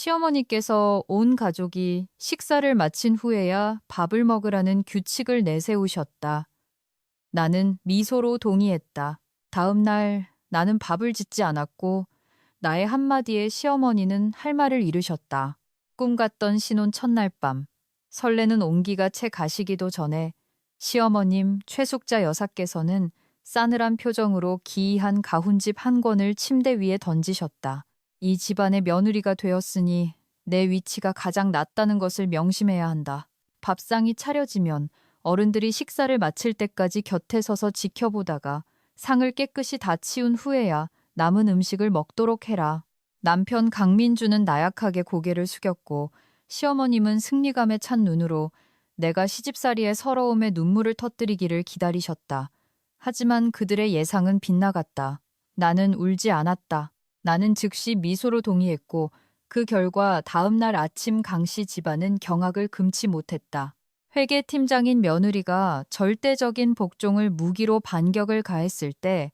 시어머니께서 온 가족이 식사를 마친 후에야 밥을 먹으라는 규칙을 내세우셨다. 나는 미소로 동의했다. 다음 날 나는 밥을 짓지 않았고 나의 한마디에 시어머니는 할 말을 이루셨다. 꿈 같던 신혼 첫날 밤, 설레는 온기가 채 가시기도 전에 시어머님 최숙자 여사께서는 싸늘한 표정으로 기이한 가훈집 한 권을 침대 위에 던지셨다. 이 집안의 며느리가 되었으니 내 위치가 가장 낮다는 것을 명심해야 한다. 밥상이 차려지면 어른들이 식사를 마칠 때까지 곁에 서서 지켜보다가 상을 깨끗이 다 치운 후에야 남은 음식을 먹도록 해라. 남편 강민주는 나약하게 고개를 숙였고 시어머님은 승리감에 찬 눈으로 내가 시집살이의 서러움에 눈물을 터뜨리기를 기다리셨다. 하지만 그들의 예상은 빗나갔다. 나는 울지 않았다. 나는 즉시 미소로 동의했고 그 결과 다음 날 아침 강씨 집안은 경악을 금치 못했다. 회계팀장인 며느리가 절대적인 복종을 무기로 반격을 가했을 때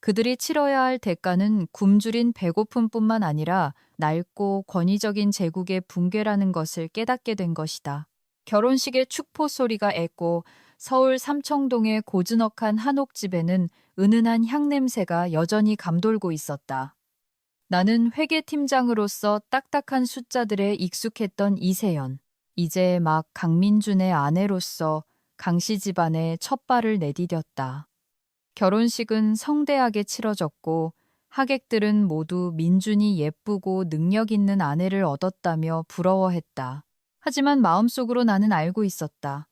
그들이 치러야 할 대가는 굶주린 배고픔뿐만 아니라 낡고 권위적인 제국의 붕괴라는 것을 깨닫게 된 것이다. 결혼식의 축포 소리가 애고 서울 삼청동의 고즈넉한 한옥집에는 은은한 향냄새가 여전히 감돌고 있었다. 나는 회계팀장으로서 딱딱한 숫자들에 익숙했던 이세연. 이제 막 강민준의 아내로서 강씨 집안에 첫 발을 내디뎠다. 결혼식은 성대하게 치러졌고 하객들은 모두 민준이 예쁘고 능력 있는 아내를 얻었다며 부러워했다. 하지만 마음속으로 나는 알고 있었다.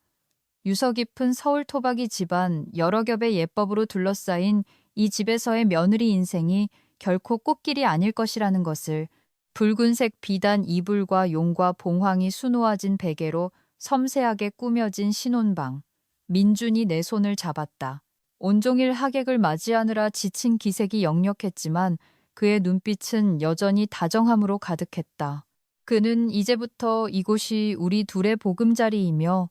유서 깊은 서울 토박이 집안 여러 겹의 예법으로 둘러싸인 이 집에서의 며느리 인생이 결코 꽃길이 아닐 것이라는 것을. 붉은색 비단 이불과 용과 봉황이 수놓아진 베개로 섬세하게 꾸며진 신혼방. 민준이 내 손을 잡았다. 온종일 하객을 맞이하느라 지친 기색이 역력했지만 그의 눈빛은 여전히 다정함으로 가득했다. 그는 이제부터 이곳이 우리 둘의 보금자리이며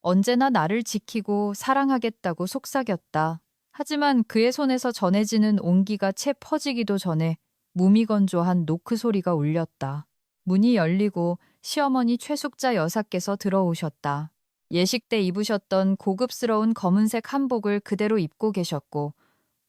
언제나 나를 지키고 사랑하겠다고 속삭였다. 하지만 그의 손에서 전해지는 온기가 채 퍼지기도 전에 무미건조한 노크 소리가 울렸다. 문이 열리고 시어머니 최숙자 여사께서 들어오셨다. 예식 때 입으셨던 고급스러운 검은색 한복을 그대로 입고 계셨고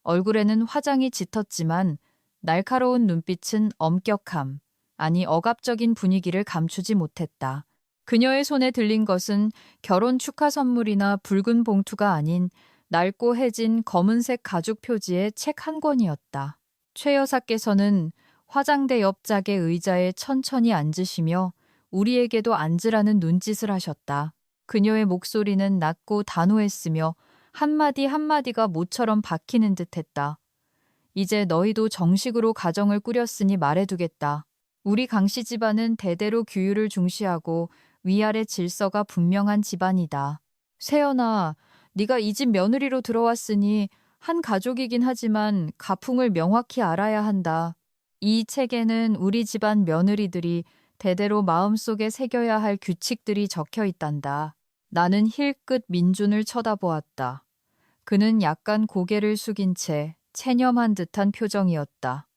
얼굴에는 화장이 짙었지만 날카로운 눈빛은 엄격함, 아니 억압적인 분위기를 감추지 못했다. 그녀의 손에 들린 것은 결혼 축하 선물이나 붉은 봉투가 아닌 낡고 해진 검은색 가죽 표지의 책 한 권이었다. 최 여사께서는 화장대 옆 짝의 의자에 천천히 앉으시며 우리에게도 앉으라는 눈짓을 하셨다. 그녀의 목소리는 낮고 단호했으며 한마디 한마디가 모처럼 박히는 듯했다. 이제 너희도 정식으로 가정을 꾸렸으니 말해두겠다. 우리 강씨 집안은 대대로 규율을 중시하고 위아래 질서가 분명한 집안이다. 세연아, 네가 이 집 며느리로 들어왔으니 한 가족이긴 하지만 가풍을 명확히 알아야 한다. 이 책에는 우리 집안 며느리들이 대대로 마음속에 새겨야 할 규칙들이 적혀 있단다. 나는 힐끗 민준을 쳐다보았다. 그는 약간 고개를 숙인 채 체념한 듯한 표정이었다.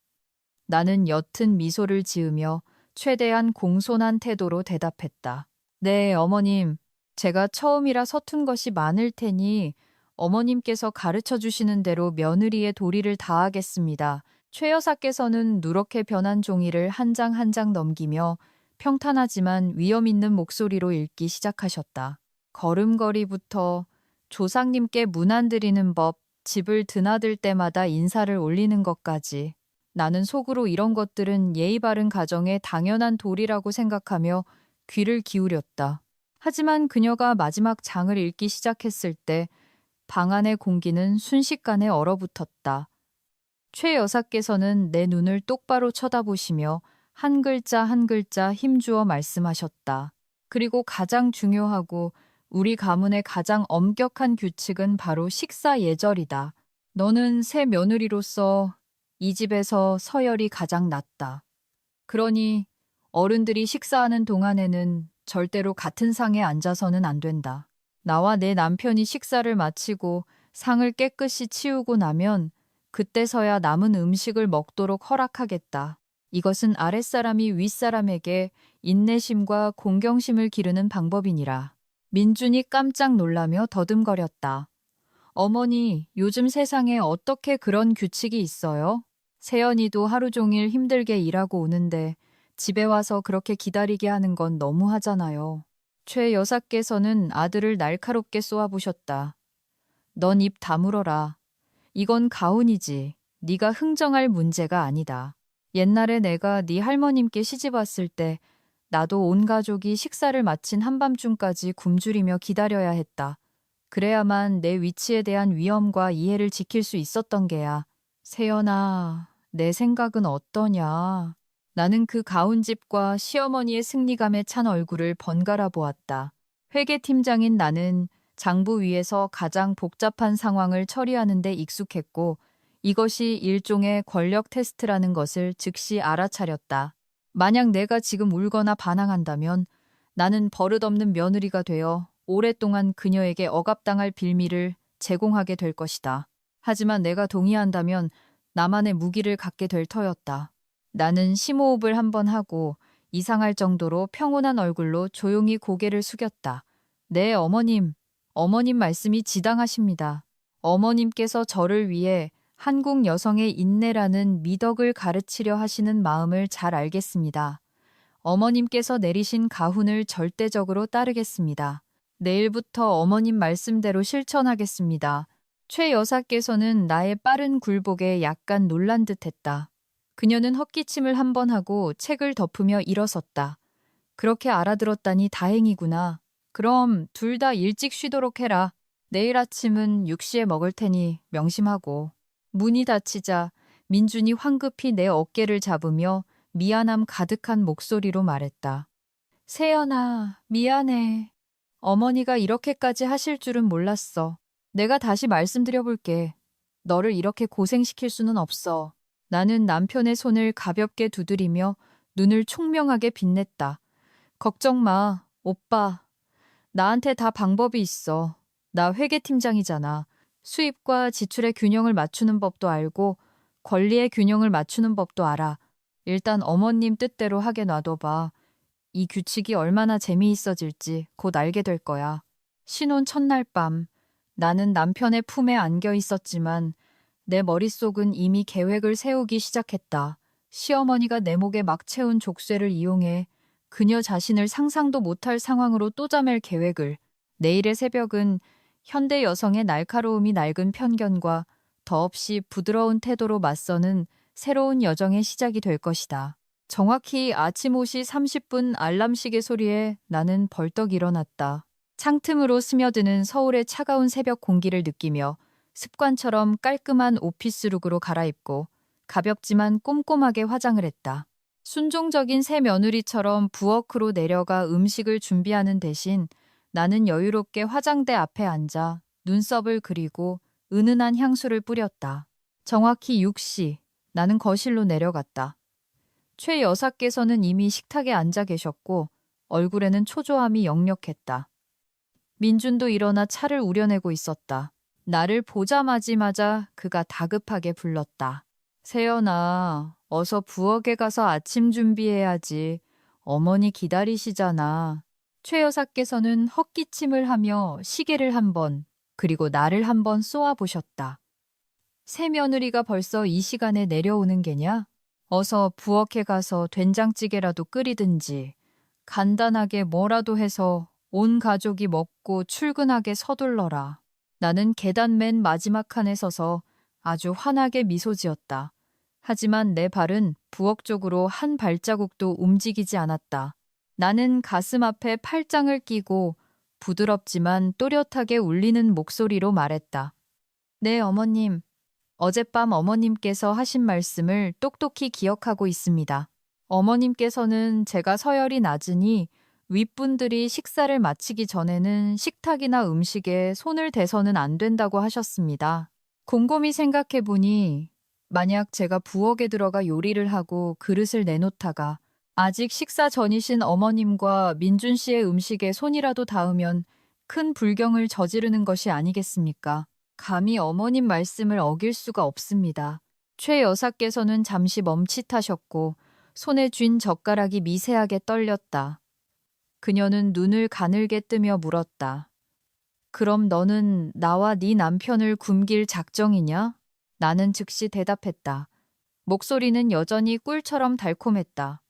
나는 옅은 미소를 지으며 최대한 공손한 태도로 대답했다. 네, 어머님. 제가 처음이라 서툰 것이 많을 테니 어머님께서 가르쳐 주시는 대로 며느리의 도리를 다하겠습니다. 최 여사께서는 누렇게 변한 종이를 한 장 한 장 넘기며 평탄하지만 위험 있는 목소리로 읽기 시작하셨다. 걸음걸이부터 조상님께 문안 드리는 법, 집을 드나들 때마다 인사를 올리는 것까지. 나는 속으로 이런 것들은 예의 바른 가정의 당연한 도리라고 생각하며 귀를 기울였다. 하지만 그녀가 마지막 장을 읽기 시작했을 때 방 안의 공기는 순식간에 얼어붙었다. 최 여사께서는 내 눈을 똑바로 쳐다보시며 한 글자 한 글자 힘주어 말씀하셨다. 그리고 가장 중요하고 우리 가문의 가장 엄격한 규칙은 바로 식사 예절이다. 너는 새 며느리로서 이 집에서 서열이 가장 낮다. 그러니 어른들이 식사하는 동안에는 절대로 같은 상에 앉아서는 안 된다. 나와 내 남편이 식사를 마치고 상을 깨끗이 치우고 나면 그때서야 남은 음식을 먹도록 허락하겠다. 이것은 아랫사람이 윗사람에게 인내심과 공경심을 기르는 방법이니라. 민준이 깜짝 놀라며 더듬거렸다. 어머니, 요즘 세상에 어떻게 그런 규칙이 있어요? 세연이도 하루 종일 힘들게 일하고 오는데 집에 와서 그렇게 기다리게 하는 건 너무하잖아요. 최 여사께서는 아들을 날카롭게 쏘아보셨다. 넌 입 다물어라. 이건 가훈이지. 네가 흥정할 문제가 아니다. 옛날에 내가 네 할머님께 시집 왔을 때 나도 온 가족이 식사를 마친 한밤중까지 굶주리며 기다려야 했다. 그래야만 내 위치에 대한 위험과 이해를 지킬 수 있었던 게야. 세연아, 내 생각은 어떠냐? 나는 그 가훈집과 시어머니의 승리감에 찬 얼굴을 번갈아 보았다. 회계팀장인 나는 장부 위에서 가장 복잡한 상황을 처리하는 데 익숙했고 이것이 일종의 권력 테스트라는 것을 즉시 알아차렸다. 만약 내가 지금 울거나 반항한다면 나는 버릇없는 며느리가 되어 오랫동안 그녀에게 억압당할 빌미를 제공하게 될 것이다. 하지만 내가 동의한다면 나만의 무기를 갖게 될 터였다. 나는 심호흡을 한번 하고 이상할 정도로 평온한 얼굴로 조용히 고개를 숙였다. 네, 어머님. 어머님 말씀이 지당하십니다. 어머님께서 저를 위해 한국 여성의 인내라는 미덕을 가르치려 하시는 마음을 잘 알겠습니다. 어머님께서 내리신 가훈을 절대적으로 따르겠습니다. 내일부터 어머님 말씀대로 실천하겠습니다. 최 여사께서는 나의 빠른 굴복에 약간 놀란 듯했다. 그녀는 헛기침을 한 번 하고 책을 덮으며 일어섰다. 그렇게 알아들었다니 다행이구나. 그럼 둘 다 일찍 쉬도록 해라. 내일 아침은 6시에 먹을 테니 명심하고. 문이 닫히자 민준이 황급히 내 어깨를 잡으며 미안함 가득한 목소리로 말했다. 세연아, 미안해. 어머니가 이렇게까지 하실 줄은 몰랐어. 내가 다시 말씀드려볼게. 너를 이렇게 고생시킬 수는 없어. 나는 남편의 손을 가볍게 두드리며 눈을 총명하게 빛냈다. 걱정 마, 오빠. 나한테 다 방법이 있어. 나 회계팀장이잖아. 수입과 지출의 균형을 맞추는 법도 알고 권리의 균형을 맞추는 법도 알아. 일단 어머님 뜻대로 하게 놔둬봐. 이 규칙이 얼마나 재미있어질지 곧 알게 될 거야. 신혼 첫날 밤 나는 남편의 품에 안겨 있었지만 내 머릿속은 이미 계획을 세우기 시작했다. 시어머니가 내 목에 막 채운 족쇄를 이용해 그녀 자신을 상상도 못할 상황으로 또 잠을 계획을. 내일의 새벽은 현대 여성의 날카로움이 낡은 편견과 더없이 부드러운 태도로 맞서는 새로운 여정의 시작이 될 것이다. 정확히 아침 5시 30분 알람 시계 소리에 나는 벌떡 일어났다. 창틈으로 스며드는 서울의 차가운 새벽 공기를 느끼며 습관처럼 깔끔한 오피스룩으로 갈아입고 가볍지만 꼼꼼하게 화장을 했다. 순종적인 새 며느리처럼 부엌으로 내려가 음식을 준비하는 대신 나는 여유롭게 화장대 앞에 앉아 눈썹을 그리고 은은한 향수를 뿌렸다. 정확히 6시, 나는 거실로 내려갔다. 최 여사께서는 이미 식탁에 앉아 계셨고 얼굴에는 초조함이 역력했다. 민준도 일어나 차를 우려내고 있었다. 나를 보자마자 그가 다급하게 불렀다. 세연아, 어서 부엌에 가서 아침 준비해야지. 어머니 기다리시잖아. 최 여사께서는 헛기침을 하며 시계를 한 번, 그리고 나를 한 번 쏘아보셨다. 새 며느리가 벌써 이 시간에 내려오는 게냐? 어서 부엌에 가서 된장찌개라도 끓이든지 간단하게 뭐라도 해서 온 가족이 먹고 출근하게 서둘러라. 나는 계단 맨 마지막 칸에 서서 아주 환하게 미소 지었다. 하지만 내 발은 부엌 쪽으로 한 발자국도 움직이지 않았다. 나는 가슴 앞에 팔짱을 끼고 부드럽지만 또렷하게 울리는 목소리로 말했다. 네, 어머님. 어젯밤 어머님께서 하신 말씀을 똑똑히 기억하고 있습니다. 어머님께서는 제가 서열이 낮으니 윗분들이 식사를 마치기 전에는 식탁이나 음식에 손을 대서는 안 된다고 하셨습니다. 곰곰이 생각해보니 만약 제가 부엌에 들어가 요리를 하고 그릇을 내놓다가 아직 식사 전이신 어머님과 민준 씨의 음식에 손이라도 닿으면 큰 불경을 저지르는 것이 아니겠습니까? 감히 어머님 말씀을 어길 수가 없습니다. 최 여사께서는 잠시 멈칫하셨고 손에 쥔 젓가락이 미세하게 떨렸다. 그녀는 눈을 가늘게 뜨며 물었다. 그럼 너는 나와 네 남편을 굶길 작정이냐? 나는 즉시 대답했다. 목소리는 여전히 꿀처럼 달콤했다.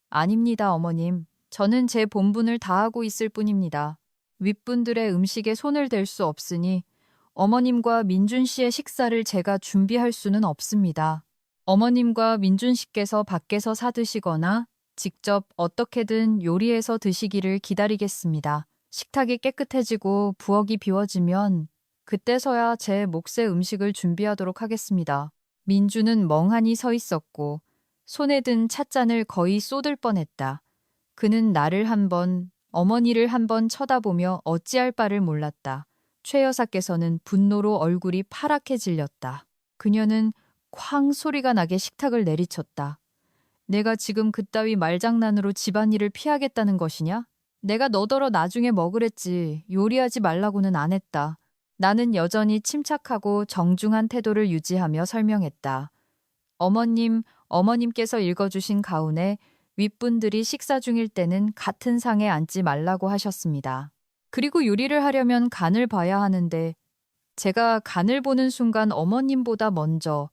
아닙니다, 어머님. 저는 제 본분을 다하고 있을 뿐입니다. 윗분들의 음식에 손을 댈 수 없으니 어머님과 민준 씨의 식사를 제가 준비할 수는 없습니다. 어머님과 민준 씨께서 밖에서 사 드시거나 직접 어떻게든 요리해서 드시기를 기다리겠습니다. 식탁이 깨끗해지고 부엌이 비워지면 그때서야 제 몫의 음식을 준비하도록 하겠습니다. 민주는 멍하니 서 있었고 손에 든 찻잔을 거의 쏟을 뻔했다. 그는 나를 한 번, 어머니를 한 번 쳐다보며 어찌할 바를 몰랐다. 최 여사께서는 분노로 얼굴이 파랗게 질렸다. 그녀는 쾅 소리가 나게 식탁을 내리쳤다. 내가 지금 그따위 말장난으로 집안일을 피하겠다는 것이냐? 내가 너더러 나중에 먹으랬지 요리하지 말라고는 안 했다. 나는 여전히 침착하고 정중한 태도를 유지하며 설명했다. 어머님께서 읽어주신 가운에 윗분들이 식사 중일 때는 같은 상에 앉지 말라고 하셨습니다. 그리고 요리를 하려면 간을 봐야 하는데 제가 간을 보는 순간 어머님보다 먼저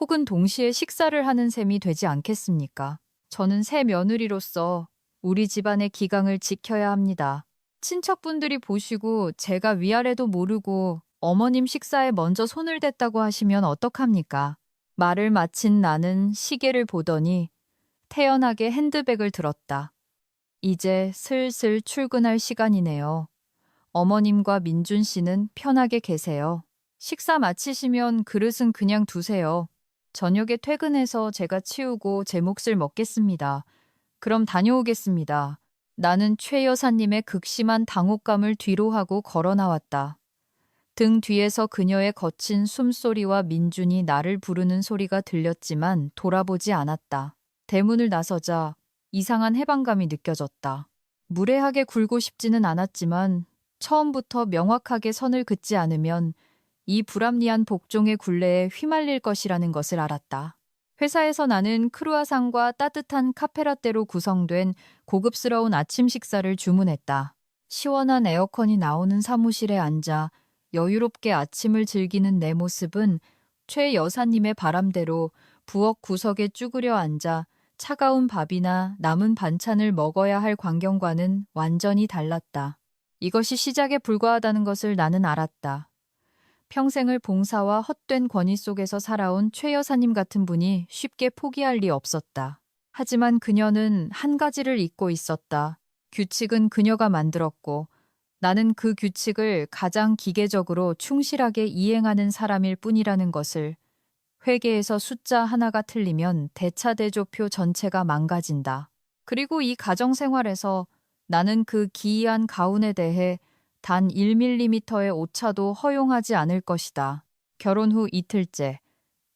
혹은 동시에 식사를 하는 셈이 되지 않겠습니까? 저는 새 며느리로서 우리 집안의 기강을 지켜야 합니다. 친척분들이 보시고 제가 위아래도 모르고 어머님 식사에 먼저 손을 댔다고 하시면 어떡합니까? 말을 마친 나는 시계를 보더니 태연하게 핸드백을 들었다. 이제 슬슬 출근할 시간이네요. 어머님과 민준 씨는 편하게 계세요. 식사 마치시면 그릇은 그냥 두세요. 저녁에 퇴근해서 제가 치우고 제 몫을 먹겠습니다. 그럼 다녀오겠습니다. 나는 최 여사님의 극심한 당혹감을 뒤로하고 걸어 나왔다. 등 뒤에서 그녀의 거친 숨소리와 민준이 나를 부르는 소리가 들렸지만 돌아보지 않았다. 대문을 나서자 이상한 해방감이 느껴졌다. 무례하게 굴고 싶지는 않았지만 처음부터 명확하게 선을 긋지 않으면 이 불합리한 복종의 굴레에 휘말릴 것이라는 것을 알았다. 회사에서 나는 크루아상과 따뜻한 카페라떼로 구성된 고급스러운 아침 식사를 주문했다. 시원한 에어컨이 나오는 사무실에 앉아 여유롭게 아침을 즐기는 내 모습은 최 여사님의 바람대로 부엌 구석에 쭈그려 앉아 차가운 밥이나 남은 반찬을 먹어야 할 광경과는 완전히 달랐다. 이것이 시작에 불과하다는 것을 나는 알았다. 평생을 봉사와 헛된 권위 속에서 살아온 최 여사님 같은 분이 쉽게 포기할 리 없었다. 하지만 그녀는 한 가지를 잊고 있었다. 규칙은 그녀가 만들었고 나는 그 규칙을 가장 기계적으로 충실하게 이행하는 사람일 뿐이라는 것을. 회계에서 숫자 하나가 틀리면 대차대조표 전체가 망가진다. 그리고 이 가정생활에서 나는 그 기이한 가훈에 대해 단 1mm의 오차도 허용하지 않을 것이다. 결혼 후 이틀째.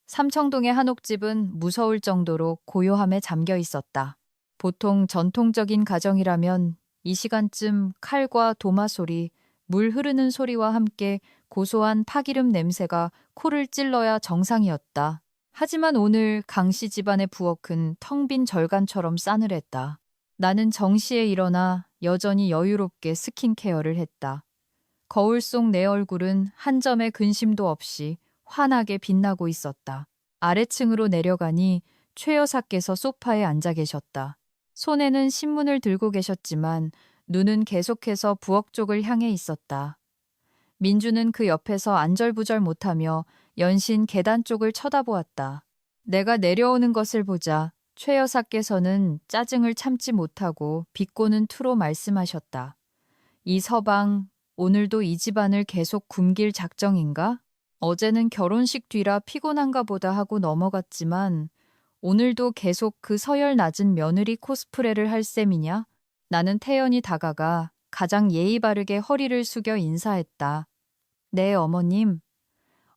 삼청동의 한옥집은 무서울 정도로 고요함에 잠겨 있었다. 보통 전통적인 가정이라면 이 시간쯤 칼과 도마 소리, 물 흐르는 소리와 함께 고소한 파기름 냄새가 코를 찔러야 정상이었다. 하지만 오늘 강씨 집안의 부엌은 텅 빈 절간처럼 싸늘했다. 나는 정시에 일어나 여전히 여유롭게 스킨케어를 했다. 거울 속 내 얼굴은 한 점의 근심도 없이 환하게 빛나고 있었다. 아래층으로 내려가니 최 여사께서 소파에 앉아 계셨다. 손에는 신문을 들고 계셨지만 눈은 계속해서 부엌 쪽을 향해 있었다. 민주는 그 옆에서 안절부절 못하며 연신 계단 쪽을 쳐다보았다. 내가 내려오는 것을 보자 최 여사께서는 짜증을 참지 못하고 비꼬는 투로 말씀하셨다. 이 서방, 오늘도 이 집안을 계속 굶길 작정인가? 어제는 결혼식 뒤라 피곤한가 보다 하고 넘어갔지만 오늘도 계속 그 서열 낮은 며느리 코스프레를 할 셈이냐? 나는 태연히 다가가 가장 예의 바르게 허리를 숙여 인사했다. 네, 어머님.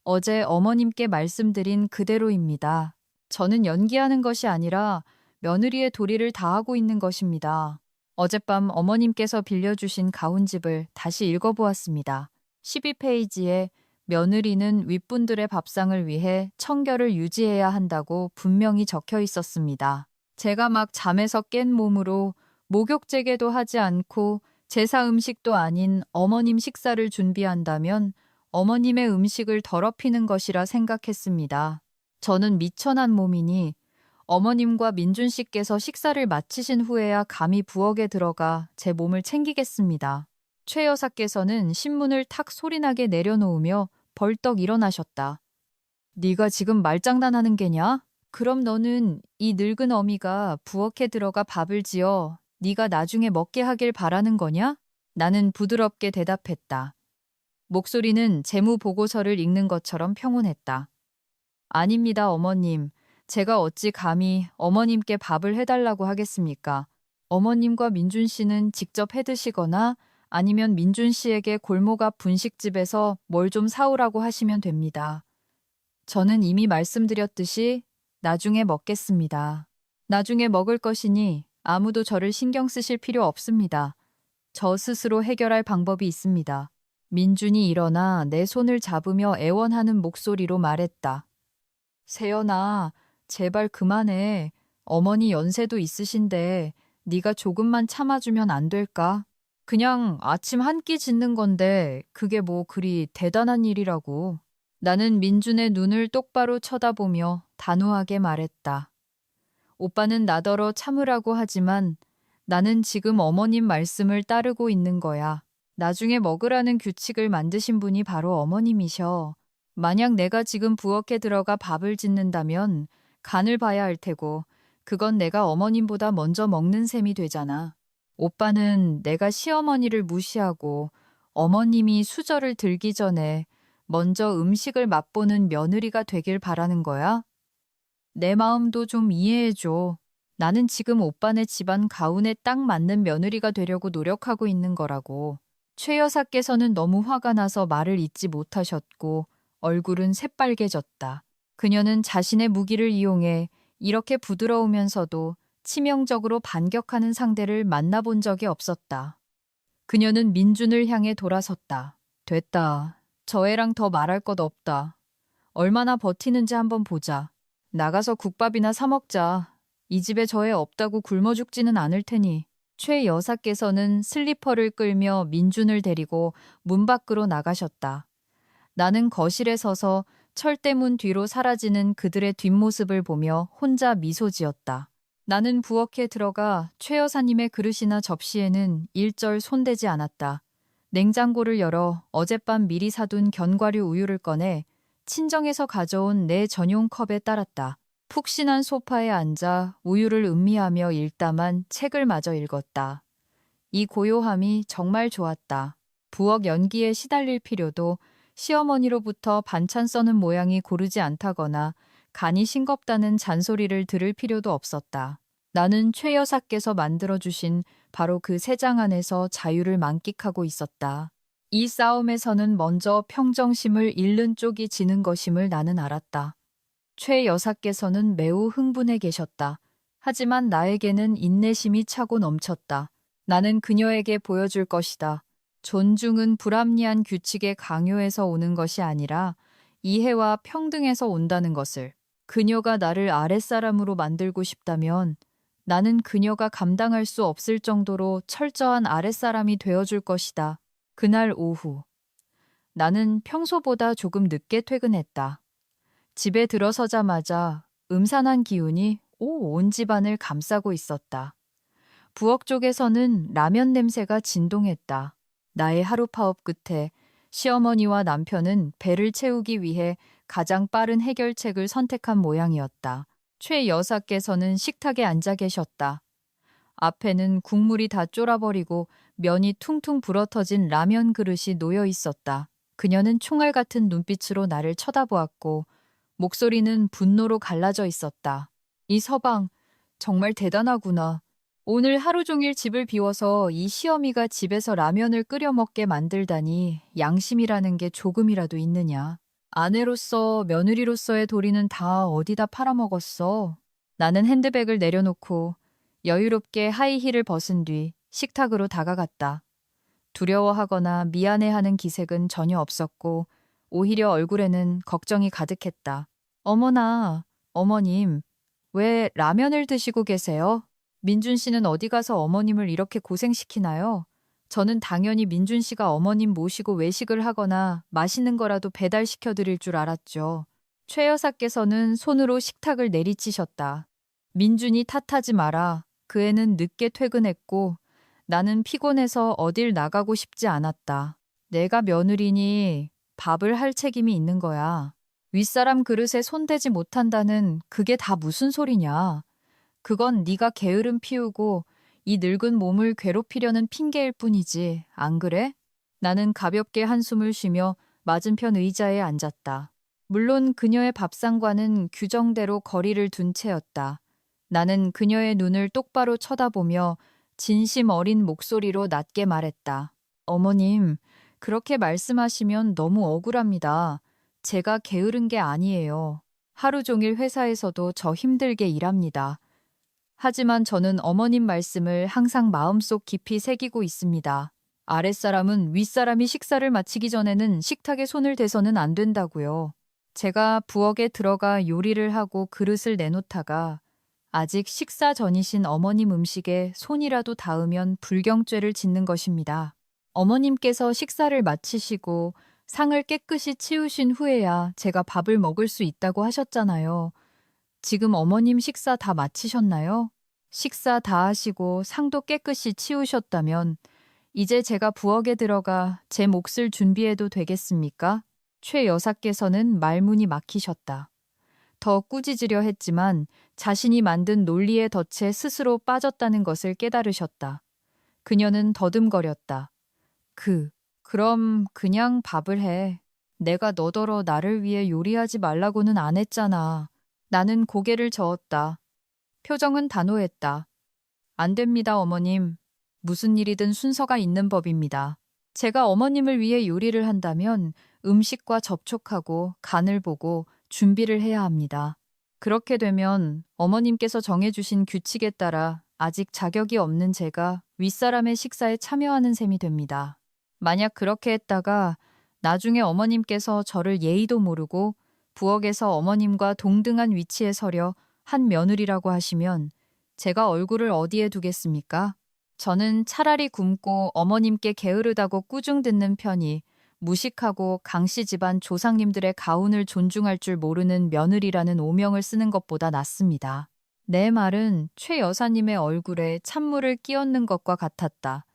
어제 어머님께 말씀드린 그대로입니다. 저는 연기하는 것이 아니라 며느리의 도리를 다하고 있는 것입니다. 어젯밤 어머님께서 빌려주신 가훈집을 다시 읽어보았습니다. 12페이지에 며느리는 윗분들의 밥상을 위해 청결을 유지해야 한다고 분명히 적혀 있었습니다. 제가 막 잠에서 깬 몸으로 목욕제개도 하지 않고 제사 음식도 아닌 어머님 식사를 준비한다면 어머님의 음식을 더럽히는 것이라 생각했습니다. 저는 미천한 몸이니 어머님과 민준 씨께서 식사를 마치신 후에야 감히 부엌에 들어가 제 몸을 챙기겠습니다. 최 여사께서는 신문을 탁 소리나게 내려놓으며 벌떡 일어나셨다. 네가 지금 말장난하는 게냐? 그럼 너는 이 늙은 어미가 부엌에 들어가 밥을 지어 네가 나중에 먹게 하길 바라는 거냐? 나는 부드럽게 대답했다. 목소리는 재무 보고서를 읽는 것처럼 평온했다. 아닙니다, 어머님. 제가 어찌 감히 어머님께 밥을 해달라고 하겠습니까? 어머님과 민준 씨는 직접 해 드시거나 아니면 민준 씨에게 골목 앞 분식집에서 뭘 좀 사오라고 하시면 됩니다. 저는 이미 말씀드렸듯이 나중에 먹겠습니다. 나중에 먹을 것이니 아무도 저를 신경 쓰실 필요 없습니다. 저 스스로 해결할 방법이 있습니다. 민준이 일어나 내 손을 잡으며 애원하는 목소리로 말했다. 세연아, 제발 그만해. 어머니 연세도 있으신데 네가 조금만 참아주면 안 될까? 그냥 아침 한 끼 짓는 건데 그게 뭐 그리 대단한 일이라고. 나는 민준의 눈을 똑바로 쳐다보며 단호하게 말했다. 오빠는 나더러 참으라고 하지만 나는 지금 어머님 말씀을 따르고 있는 거야. 나중에 먹으라는 규칙을 만드신 분이 바로 어머님이셔. 만약 내가 지금 부엌에 들어가 밥을 짓는다면 간을 봐야 할 테고 그건 내가 어머님보다 먼저 먹는 셈이 되잖아. 오빠는 내가 시어머니를 무시하고 어머님이 수저를 들기 전에 먼저 음식을 맛보는 며느리가 되길 바라는 거야? 내 마음도 좀 이해해줘. 나는 지금 오빠네 집안 가훈에 딱 맞는 며느리가 되려고 노력하고 있는 거라고. 최 여사께서는 너무 화가 나서 말을 잇지 못하셨고 얼굴은 새빨개졌다. 그녀는 자신의 무기를 이용해 이렇게 부드러우면서도 치명적으로 반격하는 상대를 만나본 적이 없었다. 그녀는 민준을 향해 돌아섰다. 됐다. 저 애랑 더 말할 것 없다. 얼마나 버티는지 한번 보자. 나가서 국밥이나 사 먹자. 이 집에 저 애 없다고 굶어 죽지는 않을 테니. 최 여사께서는 슬리퍼를 끌며 민준을 데리고 문 밖으로 나가셨다. 나는 거실에 서서 철대문 뒤로 사라지는 그들의 뒷모습을 보며 혼자 미소 지었다. 나는 부엌에 들어가 최 여사님의 그릇이나 접시에는 일절 손대지 않았다. 냉장고를 열어 어젯밤 미리 사둔 견과류 우유를 꺼내 친정에서 가져온 내 전용 컵에 따랐다. 푹신한 소파에 앉아 우유를 음미하며 읽다만 책을 마저 읽었다. 이 고요함이 정말 좋았다. 부엌 연기에 시달릴 필요도 시어머니로부터 반찬 써는 모양이 고르지 않다거나 간이 싱겁다는 잔소리를 들을 필요도 없었다. 나는 최 여사께서 만들어주신 바로 그 세 장 안에서 자유를 만끽하고 있었다. 이 싸움에서는 먼저 평정심을 잃는 쪽이 지는 것임을 나는 알았다. 최 여사께서는 매우 흥분해 계셨다. 하지만 나에게는 인내심이 차고 넘쳤다. 나는 그녀에게 보여줄 것이다. 존중은 불합리한 규칙의 강요에서 오는 것이 아니라 이해와 평등에서 온다는 것을. 그녀가 나를 아랫사람으로 만들고 싶다면 나는 그녀가 감당할 수 없을 정도로 철저한 아랫사람이 되어줄 것이다. 그날 오후. 나는 평소보다 조금 늦게 퇴근했다. 집에 들어서자마자 음산한 기운이 온 집안을 감싸고 있었다. 부엌 쪽에서는 라면 냄새가 진동했다. 나의 하루 파업 끝에 시어머니와 남편은 배를 채우기 위해 가장 빠른 해결책을 선택한 모양이었다. 최 여사께서는 식탁에 앉아 계셨다. 앞에는 국물이 다 쫄아버리고 면이 퉁퉁 불어터진 라면 그릇이 놓여 있었다. 그녀는 총알 같은 눈빛으로 나를 쳐다보았고 목소리는 분노로 갈라져 있었다. 이 서방, 정말 대단하구나. 오늘 하루 종일 집을 비워서 이 시어미가 집에서 라면을 끓여 먹게 만들다니 양심이라는 게 조금이라도 있느냐. 아내로서 며느리로서의 도리는 다 어디다 팔아먹었어. 나는 핸드백을 내려놓고 여유롭게 하이힐을 벗은 뒤 식탁으로 다가갔다. 두려워하거나 미안해하는 기색은 전혀 없었고 오히려 얼굴에는 걱정이 가득했다. 어머나, 어머님, 왜 라면을 드시고 계세요? 민준 씨는 어디 가서 어머님을 이렇게 고생시키나요? 저는 당연히 민준 씨가 어머님 모시고 외식을 하거나 맛있는 거라도 배달시켜 드릴 줄 알았죠. 최 여사께서는 손으로 식탁을 내리치셨다. 민준이 탓하지 마라. 그 애는 늦게 퇴근했고 나는 피곤해서 어딜 나가고 싶지 않았다. 내가 며느리니 밥을 할 책임이 있는 거야. 윗사람 그릇에 손대지 못한다는 그게 다 무슨 소리냐. 그건 네가 게으름 피우고 이 늙은 몸을 괴롭히려는 핑계일 뿐이지, 안 그래? 나는 가볍게 한숨을 쉬며 맞은편 의자에 앉았다. 물론 그녀의 밥상과는 규정대로 거리를 둔 채였다. 나는 그녀의 눈을 똑바로 쳐다보며 진심 어린 목소리로 낮게 말했다. 어머님, 그렇게 말씀하시면 너무 억울합니다. 제가 게으른 게 아니에요. 하루 종일 회사에서도 저 힘들게 일합니다. 하지만 저는 어머님 말씀을 항상 마음속 깊이 새기고 있습니다. 아랫사람은 윗사람이 식사를 마치기 전에는 식탁에 손을 대서는 안 된다고요. 제가 부엌에 들어가 요리를 하고 그릇을 내놓다가 아직 식사 전이신 어머님 음식에 손이라도 닿으면 불경죄를 짓는 것입니다. 어머님께서 식사를 마치시고 상을 깨끗이 치우신 후에야 제가 밥을 먹을 수 있다고 하셨잖아요. 지금 어머님 식사 다 마치셨나요? 식사 다 하시고 상도 깨끗이 치우셨다면 이제 제가 부엌에 들어가 제 몫을 준비해도 되겠습니까? 최 여사께서는 말문이 막히셨다. 더 꾸짖으려 했지만 자신이 만든 논리의 덫에 스스로 빠졌다는 것을 깨달으셨다. 그녀는 더듬거렸다. 그럼 그냥 밥을 해. 내가 너더러 나를 위해 요리하지 말라고는 안 했잖아. 나는 고개를 저었다. 표정은 단호했다. 안 됩니다, 어머님. 무슨 일이든 순서가 있는 법입니다. 제가 어머님을 위해 요리를 한다면 음식과 접촉하고 간을 보고 준비를 해야 합니다. 그렇게 되면 어머님께서 정해주신 규칙에 따라 아직 자격이 없는 제가 윗사람의 식사에 참여하는 셈이 됩니다. 만약 그렇게 했다가 나중에 어머님께서 저를 예의도 모르고 부엌에서 어머님과 동등한 위치에 서려 한 며느리라고 하시면 제가 얼굴을 어디에 두겠습니까? 저는 차라리 굶고 어머님께 게으르다고 꾸중 듣는 편이 무식하고 강씨 집안 조상님들의 가훈을 존중할 줄 모르는 며느리라는 오명을 쓰는 것보다 낫습니다. 내 말은 최 여사님의 얼굴에 찬물을 끼얹는 것과 같았다.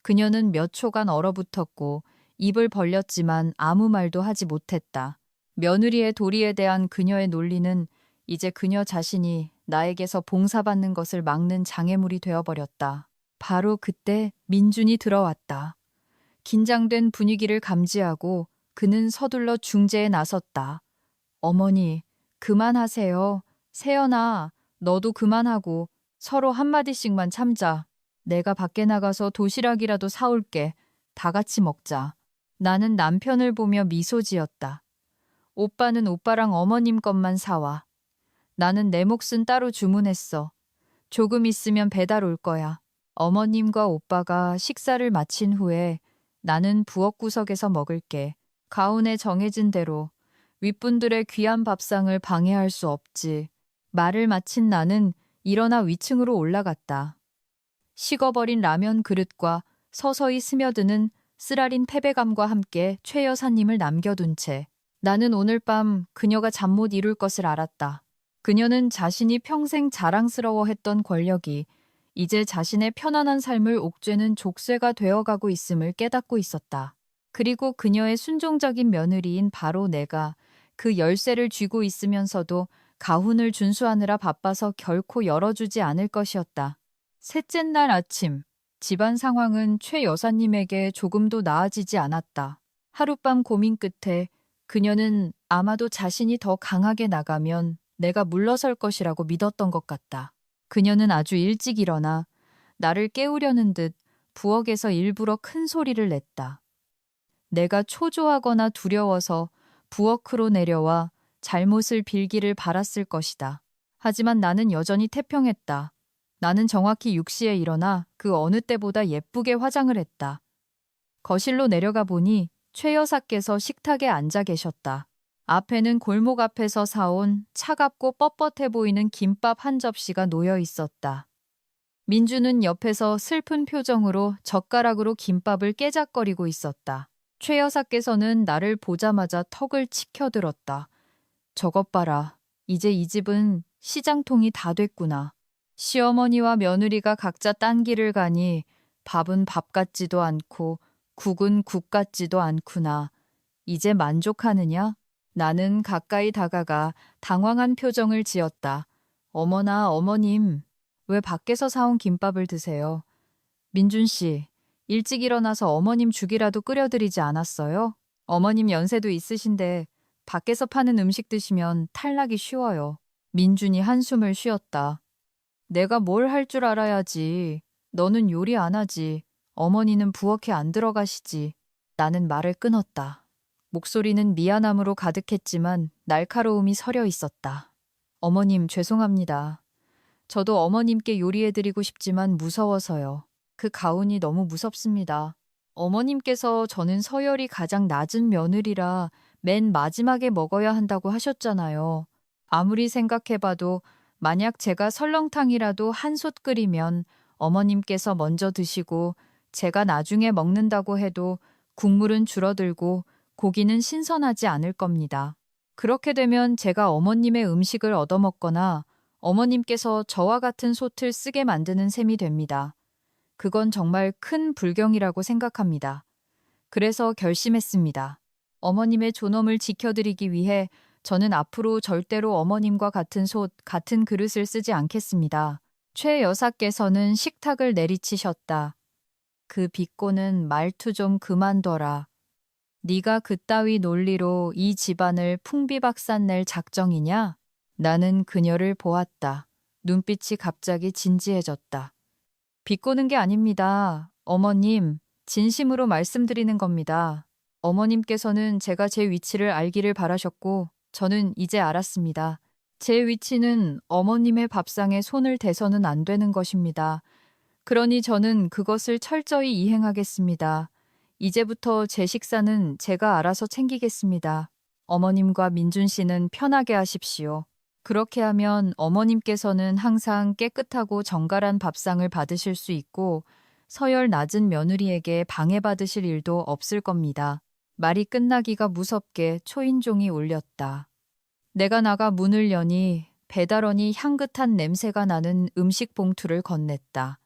그녀는 몇 초간 얼어붙었고 입을 벌렸지만 아무 말도 하지 못했다. 며느리의 도리에 대한 그녀의 논리는 이제 그녀 자신이 나에게서 봉사받는 것을 막는 장애물이 되어버렸다. 바로 그때 민준이 들어왔다. 긴장된 분위기를 감지하고 그는 서둘러 중재에 나섰다. 어머니, 그만하세요. 세연아, 너도 그만하고 서로 한마디씩만 참자. 내가 밖에 나가서 도시락이라도 사올게. 다 같이 먹자. 나는 남편을 보며 미소 지었다. 오빠는 오빠랑 어머님 것만 사와. 나는 내 몫은 따로 주문했어. 조금 있으면 배달 올 거야. 어머님과 오빠가 식사를 마친 후에 나는 부엌 구석에서 먹을게. 가훈에 정해진 대로 윗분들의 귀한 밥상을 방해할 수 없지. 말을 마친 나는 일어나 위층으로 올라갔다. 식어버린 라면 그릇과 서서히 스며드는 쓰라린 패배감과 함께 최 여사님을 남겨둔 채 나는 오늘 밤 그녀가 잠 못 이룰 것을 알았다. 그녀는 자신이 평생 자랑스러워했던 권력이 이제 자신의 편안한 삶을 옥죄는 족쇄가 되어가고 있음을 깨닫고 있었다. 그리고 그녀의 순종적인 며느리인 바로 내가 그 열쇠를 쥐고 있으면서도 가훈을 준수하느라 바빠서 결코 열어주지 않을 것이었다. 셋째 날 아침, 집안 상황은 최 여사님에게 조금도 나아지지 않았다. 하룻밤 고민 끝에 그녀는 아마도 자신이 더 강하게 나가면 내가 물러설 것이라고 믿었던 것 같다. 그녀는 아주 일찍 일어나 나를 깨우려는 듯 부엌에서 일부러 큰 소리를 냈다. 내가 초조하거나 두려워서 부엌으로 내려와 잘못을 빌기를 바랐을 것이다. 하지만 나는 여전히 태평했다. 나는 정확히 6시에 일어나 그 어느 때보다 예쁘게 화장을 했다. 거실로 내려가 보니 최 여사께서 식탁에 앉아 계셨다. 앞에는 골목 앞에서 사온 차갑고 뻣뻣해 보이는 김밥 한 접시가 놓여 있었다. 민주는 옆에서 슬픈 표정으로 젓가락으로 김밥을 깨작거리고 있었다. 최 여사께서는 나를 보자마자 턱을 치켜들었다. 저것 봐라. 이제 이 집은 시장통이 다 됐구나. 시어머니와 며느리가 각자 딴 길을 가니 밥은 밥 같지도 않고 국은 국 같지도 않구나. 이제 만족하느냐? 나는 가까이 다가가 당황한 표정을 지었다. 어머나 어머님, 왜 밖에서 사온 김밥을 드세요? 민준 씨, 일찍 일어나서 어머님 죽이라도 끓여드리지 않았어요? 어머님 연세도 있으신데 밖에서 파는 음식 드시면 탈나기 쉬워요. 민준이 한숨을 쉬었다. 내가 뭘 할 줄 알아야지. 너는 요리 안 하지. 어머니는 부엌에 안 들어가시지. 나는 말을 끊었다. 목소리는 미안함으로 가득했지만 날카로움이 서려 있었다. 어머님 죄송합니다. 저도 어머님께 요리해드리고 싶지만 무서워서요. 그 가훈이 너무 무섭습니다. 어머님께서 저는 서열이 가장 낮은 며느리라 맨 마지막에 먹어야 한다고 하셨잖아요. 아무리 생각해봐도 만약 제가 설렁탕이라도 한 솥 끓이면 어머님께서 먼저 드시고 제가 나중에 먹는다고 해도 국물은 줄어들고 고기는 신선하지 않을 겁니다. 그렇게 되면 제가 어머님의 음식을 얻어먹거나 어머님께서 저와 같은 솥을 쓰게 만드는 셈이 됩니다. 그건 정말 큰 불경이라고 생각합니다. 그래서 결심했습니다. 어머님의 존엄을 지켜드리기 위해 저는 앞으로 절대로 어머님과 같은 솥, 같은 그릇을 쓰지 않겠습니다. 최 여사께서는 식탁을 내리치셨다. 그 비꼬는 말투 좀 그만둬라. 네가 그따위 논리로 이 집안을 풍비박산 낼 작정이냐? 나는 그녀를 보았다. 눈빛이 갑자기 진지해졌다. 비꼬는 게 아닙니다. 어머님, 진심으로 말씀드리는 겁니다. 어머님께서는 제가 제 위치를 알기를 바라셨고 저는 이제 알았습니다. 제 위치는 어머님의 밥상에 손을 대서는 안 되는 것입니다. 그러니 저는 그것을 철저히 이행하겠습니다. 이제부터 제 식사는 제가 알아서 챙기겠습니다. 어머님과 민준 씨는 편하게 하십시오. 그렇게 하면 어머님께서는 항상 깨끗하고 정갈한 밥상을 받으실 수 있고 서열 낮은 며느리에게 방해받으실 일도 없을 겁니다. 말이 끝나기가 무섭게 초인종이 울렸다. 내가 나가 문을 여니 배달원이 향긋한 냄새가 나는 음식 봉투를 건넸다.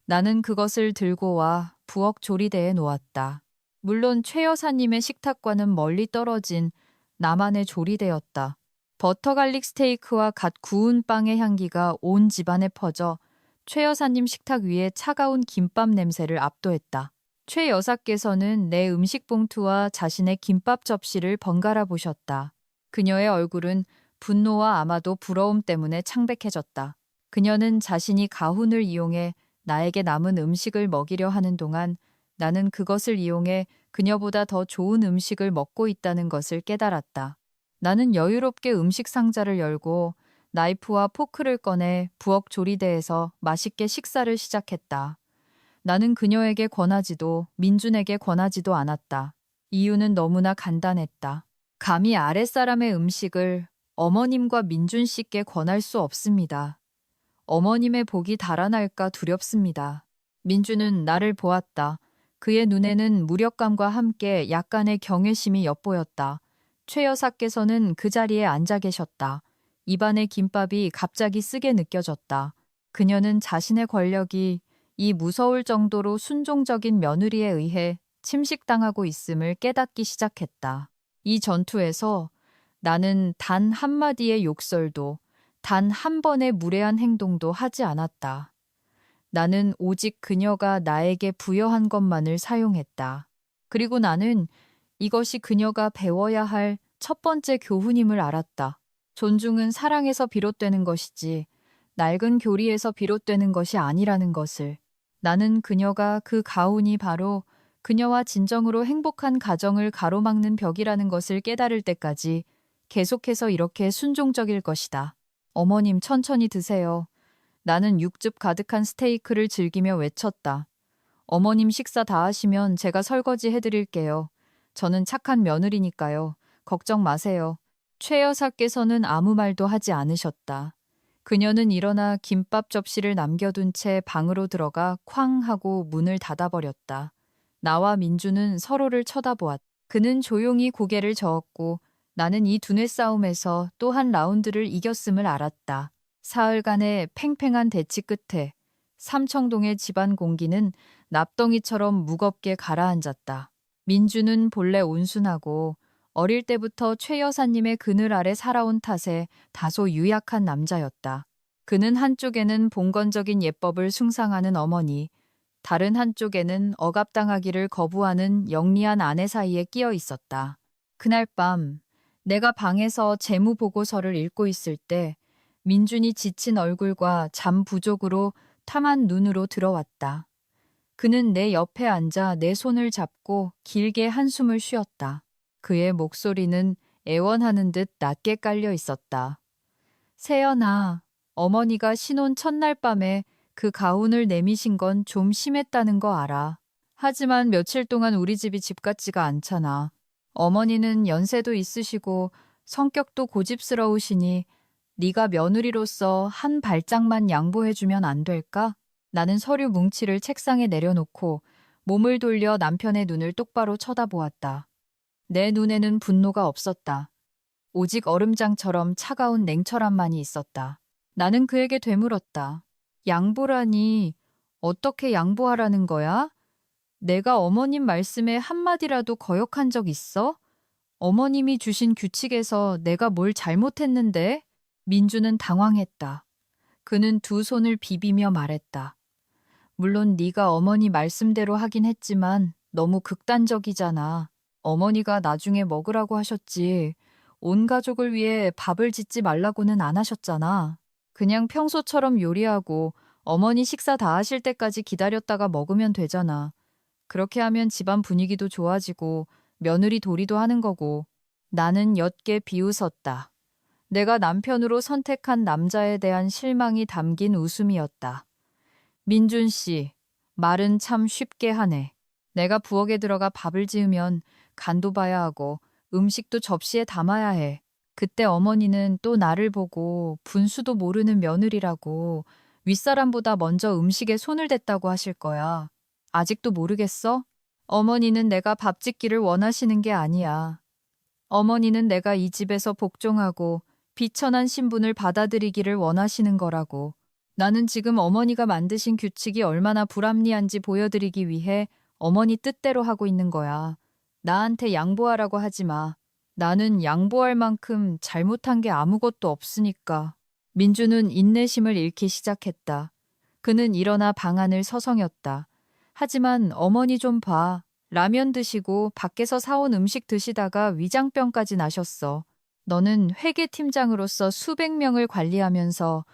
나는 그것을 들고 와 부엌 조리대에 놓았다. 물론 최 여사님의 식탁과는 멀리 떨어진 나만의 조리대였다. 버터 갈릭 스테이크와 갓 구운 빵의 향기가 온 집안에 퍼져 최 여사님 식탁 위에 차가운 김밥 냄새를 압도했다. 최 여사께서는 내 음식 봉투와 자신의 김밥 접시를 번갈아 보셨다. 그녀의 얼굴은 분노와 아마도 부러움 때문에 창백해졌다. 그녀는 자신이 가훈을 이용해 나에게 남은 음식을 먹이려 하는 동안 나는 그것을 이용해 그녀보다 더 좋은 음식을 먹고 있다는 것을 깨달았다. 나는 여유롭게 음식 상자를 열고 나이프와 포크를 꺼내 부엌 조리대에서 맛있게 식사를 시작했다. 나는 그녀에게 권하지도 민준에게 권하지도 않았다. 이유는 너무나 간단했다. 감히 아랫사람의 음식을 어머님과 민준 씨께 권할 수 없습니다. 어머님의 복이 달아날까 두렵습니다. 민준은 나를 보았다. 그의 눈에는 무력감과 함께 약간의 경외심이 엿보였다. 최 여사께서는 그 자리에 앉아 계셨다. 입안의 김밥이 갑자기 쓰게 느껴졌다. 그녀는 자신의 권력이 이 무서울 정도로 순종적인 며느리에 의해 침식당하고 있음을 깨닫기 시작했다. 이 전투에서 나는 단 한마디의 욕설도 단 한 번의 무례한 행동도 하지 않았다. 나는 오직 그녀가 나에게 부여한 것만을 사용했다. 그리고 나는 이것이 그녀가 배워야 할 첫 번째 교훈임을 알았다. 존중은 사랑에서 비롯되는 것이지 낡은 교리에서 비롯되는 것이 아니라는 것을. 나는 그녀가 그 가훈이 바로 그녀와 진정으로 행복한 가정을 가로막는 벽이라는 것을 깨달을 때까지 계속해서 이렇게 순종적일 것이다. 어머님 천천히 드세요. 나는 육즙 가득한 스테이크를 즐기며 외쳤다. 어머님 식사 다 하시면 제가 설거지 해드릴게요. 저는 착한 며느리니까요. 걱정 마세요. 최 여사께서는 아무 말도 하지 않으셨다. 그녀는 일어나 김밥 접시를 남겨둔 채 방으로 들어가 쾅 하고 문을 닫아버렸다. 나와 민주는 서로를 쳐다보았다. 그는 조용히 고개를 저었고 나는 이 두뇌 싸움에서 또 한 라운드를 이겼음을 알았다. 사흘간의 팽팽한 대치 끝에 삼청동의 집안 공기는 납덩이처럼 무겁게 가라앉았다. 민주는 본래 온순하고 어릴 때부터 최 여사님의 그늘 아래 살아온 탓에 다소 유약한 남자였다. 그는 한쪽에는 봉건적인 예법을 숭상하는 어머니, 다른 한쪽에는 억압당하기를 거부하는 영리한 아내 사이에 끼어 있었다. 그날 밤 내가 방에서 재무 보고서를 읽고 있을 때 민준이 지친 얼굴과 잠 부족으로 탐한 눈으로 들어왔다. 그는 내 옆에 앉아 내 손을 잡고 길게 한숨을 쉬었다. 그의 목소리는 애원하는 듯 낮게 깔려 있었다. 세연아, 어머니가 신혼 첫날 밤에 그 가훈을 내미신 건 좀 심했다는 거 알아. 하지만 며칠 동안 우리 집이 집 같지가 않잖아. 어머니는 연세도 있으시고 성격도 고집스러우시니 네가 며느리로서 한 발짝만 양보해주면 안 될까? 나는 서류 뭉치를 책상에 내려놓고 몸을 돌려 남편의 눈을 똑바로 쳐다보았다. 내 눈에는 분노가 없었다. 오직 얼음장처럼 차가운 냉철함만이 있었다. 나는 그에게 되물었다. 양보라니, 어떻게 양보하라는 거야? 내가 어머님 말씀에 한마디라도 거역한 적 있어? 어머님이 주신 규칙에서 내가 뭘 잘못했는데? 민주는 당황했다. 그는 두 손을 비비며 말했다. 물론 네가 어머니 말씀대로 하긴 했지만 너무 극단적이잖아. 어머니가 나중에 먹으라고 하셨지. 온 가족을 위해 밥을 짓지 말라고는 안 하셨잖아. 그냥 평소처럼 요리하고 어머니 식사 다 하실 때까지 기다렸다가 먹으면 되잖아. 그렇게 하면 집안 분위기도 좋아지고 며느리 도리도 하는 거고. 나는 옅게 비웃었다. 내가 남편으로 선택한 남자에 대한 실망이 담긴 웃음이었다. 민준 씨, 말은 참 쉽게 하네. 내가 부엌에 들어가 밥을 지으면 간도 봐야 하고 음식도 접시에 담아야 해. 그때 어머니는 또 나를 보고 분수도 모르는 며느리라고 윗사람보다 먼저 음식에 손을 댔다고 하실 거야. 아직도 모르겠어? 어머니는 내가 밥 짓기를 원하시는 게 아니야. 어머니는 내가 이 집에서 복종하고 비천한 신분을 받아들이기를 원하시는 거라고. 나는 지금 어머니가 만드신 규칙이 얼마나 불합리한지 보여드리기 위해 어머니 뜻대로 하고 있는 거야. 나한테 양보하라고 하지 마. 나는 양보할 만큼 잘못한 게 아무것도 없으니까. 민주는 인내심을 잃기 시작했다. 그는 일어나 방안을 서성였다. 하지만 어머니 좀 봐. 라면 드시고 밖에서 사온 음식 드시다가 위장병까지 나셨어. 너는 회계팀장으로서 수백 명을 관리하면서